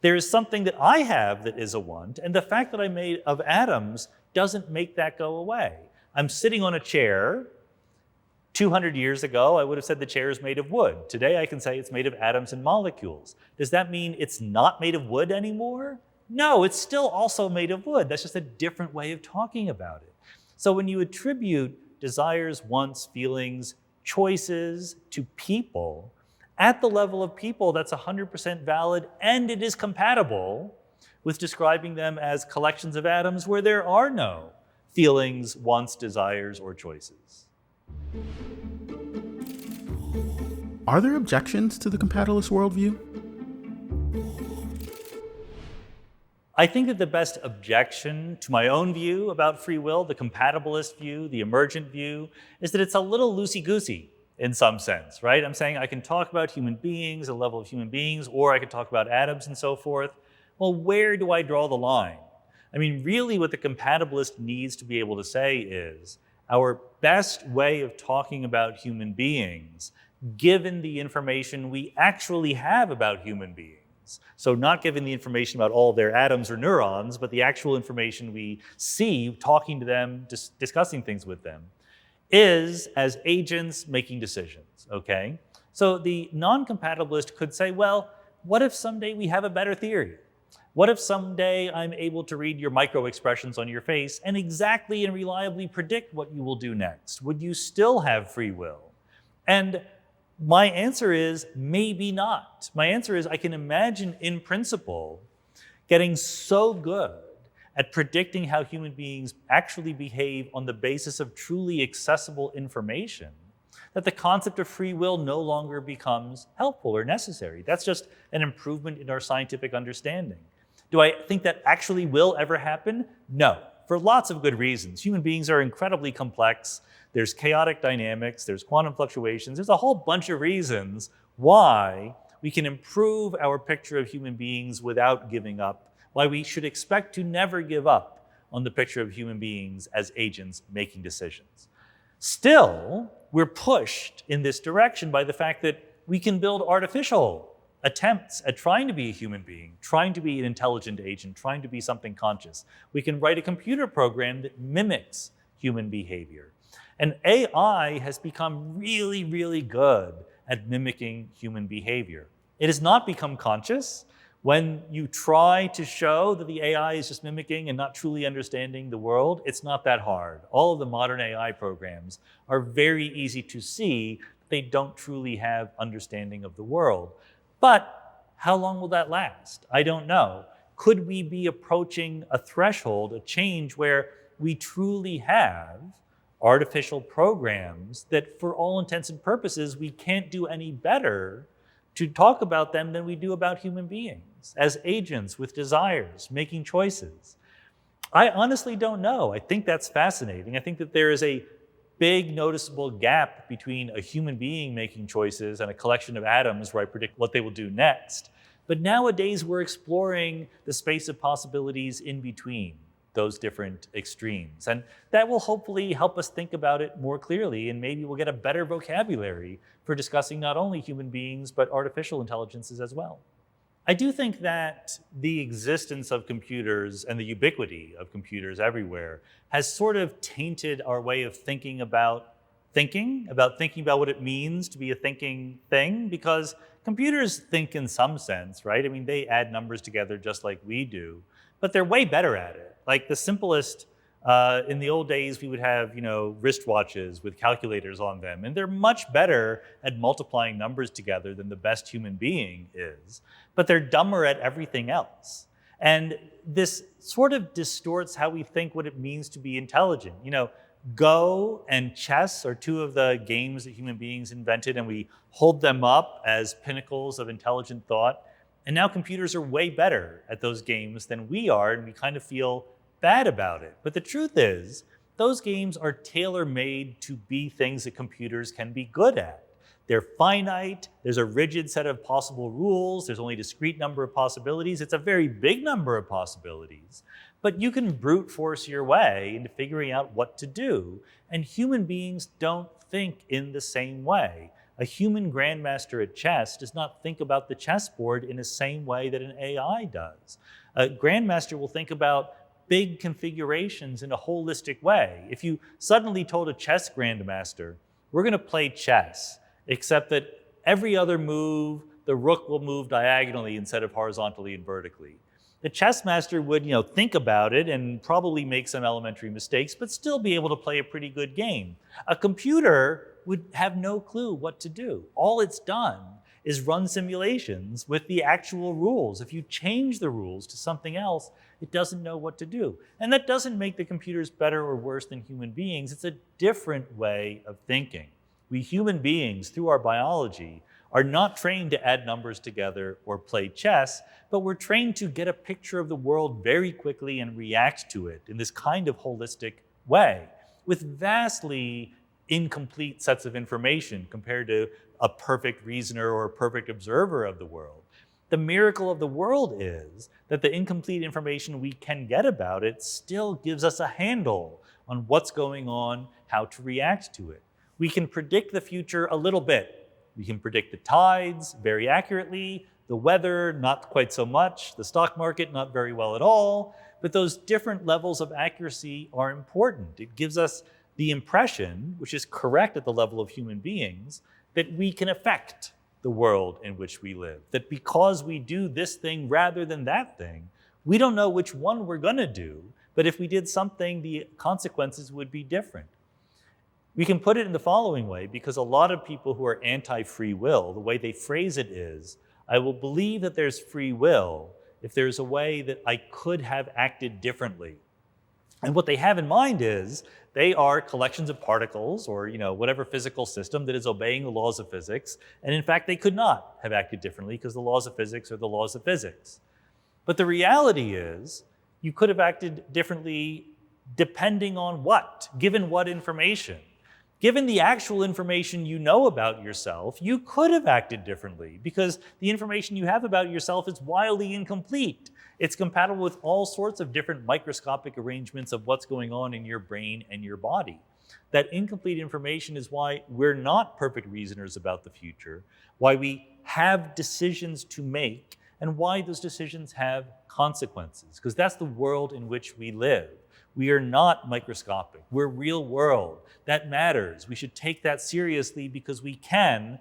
Speaker 1: There is something that I have that is a want, and the fact that I'm made of atoms doesn't make that go away. I'm sitting on a chair. 200 years ago, I would have said the chair is made of wood. Today, I can say it's made of atoms and molecules. Does that mean it's not made of wood anymore? No, it's still also made of wood. That's just a different way of talking about it. So when you attribute desires, wants, feelings, choices to people, at the level of people, that's 100% valid, and it is compatible with describing them as collections of atoms where there are no feelings, wants, desires, or choices.
Speaker 2: Are there objections to the compatibilist worldview?
Speaker 1: I think that the best objection to my own view about free will, the compatibilist view, the emergent view, is that it's a little loosey-goosey in some sense, right? I'm saying I can talk about human beings, the level of human beings, or I can talk about atoms and so forth. Well, where do I draw the line? I mean, really what the compatibilist needs to be able to say is our best way of talking about human beings, given the information we actually have about human beings. So not given the information about all their atoms or neurons, but the actual information we see talking to them, discussing things with them, is as agents making decisions, okay? So the non-compatibilist could say, well, what if someday we have a better theory? What if someday I'm able to read your micro-expressions on your face and exactly and reliably predict what you will do next? Would you still have free will? And my answer is maybe not. My answer is I can imagine in principle getting so good at predicting how human beings actually behave on the basis of truly accessible information that the concept of free will no longer becomes helpful or necessary. That's just an improvement in our scientific understanding. Do I think that actually will ever happen? No, for lots of good reasons. Human beings are incredibly complex. There's chaotic dynamics, there's quantum fluctuations. There's a whole bunch of reasons why we can improve our picture of human beings without giving up, why we should expect to never give up on the picture of human beings as agents making decisions. Still, we're pushed in this direction by the fact that we can build artificial attempts at trying to be a human being, trying to be an intelligent agent, trying to be something conscious. We can write a computer program that mimics human behavior. And AI has become really, really good at mimicking human behavior. It has not become conscious. When you try to show that the AI is just mimicking and not truly understanding the world, it's not that hard. All of the modern AI programs are very easy to see that they don't truly have understanding of the world. But how long will that last? I don't know. Could we be approaching a threshold, a change where we truly have artificial programs that for all intents and purposes, we can't do any better to talk about them than we do about human beings as agents with desires, making choices? I honestly don't know. I think that's fascinating. I think that there is a big noticeable gap between a human being making choices and a collection of atoms where I predict what they will do next. But nowadays we're exploring the space of possibilities in between those different extremes. And that will hopefully help us think about it more clearly, and maybe we'll get a better vocabulary for discussing not only human beings, but artificial intelligences as well. I do think that the existence of computers and the ubiquity of computers everywhere has sort of tainted our way of thinking about thinking about what it means to be a thinking thing, because computers think in some sense, right? I mean, they add numbers together just like we do, but they're way better at it. Like the simplest, in the old days, we would have, wristwatches with calculators on them, and they're much better at multiplying numbers together than the best human being is, but they're dumber at everything else. And this sort of distorts how we think what it means to be intelligent. Go and chess are two of the games that human beings invented, and we hold them up as pinnacles of intelligent thought. And now computers are way better at those games than we are, and we kind of feel bad about it. But the truth is, those games are tailor-made to be things that computers can be good at. They're finite, there's a rigid set of possible rules, there's only a discrete number of possibilities. It's a very big number of possibilities, but you can brute force your way into figuring out what to do. And human beings don't think in the same way. A human grandmaster at chess does not think about the chessboard in the same way that an AI does. A grandmaster will think about big configurations in a holistic way. If you suddenly told a chess grandmaster, we're going to play chess, except that every other move, the rook will move diagonally instead of horizontally and vertically. The chess master would, think about it and probably make some elementary mistakes, but still be able to play a pretty good game. A computer would have no clue what to do. All it's done is run simulations with the actual rules. If you change the rules to something else, it doesn't know what to do. And that doesn't make the computers better or worse than human beings. It's a different way of thinking. We human beings, through our biology, are not trained to add numbers together or play chess, but we're trained to get a picture of the world very quickly and react to it in this kind of holistic way, with vastly incomplete sets of information compared to a perfect reasoner or a perfect observer of the world. The miracle of the world is that the incomplete information we can get about it still gives us a handle on what's going on, how to react to it. We can predict the future a little bit. We can predict the tides very accurately, the weather not quite so much, the stock market not very well at all, but those different levels of accuracy are important. It gives us the impression, which is correct at the level of human beings, that we can affect the world in which we live. That because we do this thing rather than that thing, we don't know which one we're going to do, but if we did something, the consequences would be different. We can put it in the following way, because a lot of people who are anti-free will, the way they phrase it is, I will believe that there's free will if there's a way that I could have acted differently. And what they have in mind is they are collections of particles or whatever physical system that is obeying the laws of physics. And in fact, they could not have acted differently because the laws of physics are the laws of physics. But the reality is you could have acted differently depending on what, given what information. Given the actual information you know about yourself, you could have acted differently because the information you have about yourself is wildly incomplete. It's compatible with all sorts of different microscopic arrangements of what's going on in your brain and your body. That incomplete information is why we're not perfect reasoners about the future, why we have decisions to make, and why those decisions have consequences, because that's the world in which we live. We are not microscopic. We're real world. That matters. We should take that seriously because we can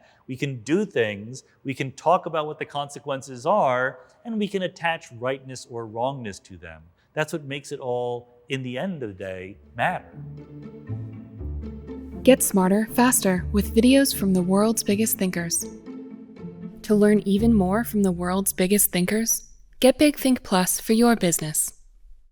Speaker 1: do things, we can talk about what the consequences are, and we can attach rightness or wrongness to them. That's what makes it all, in the end of the day, matter.
Speaker 3: Get smarter, faster with videos from the world's biggest thinkers. To learn even more from the world's biggest thinkers, get Big Think Plus for your business.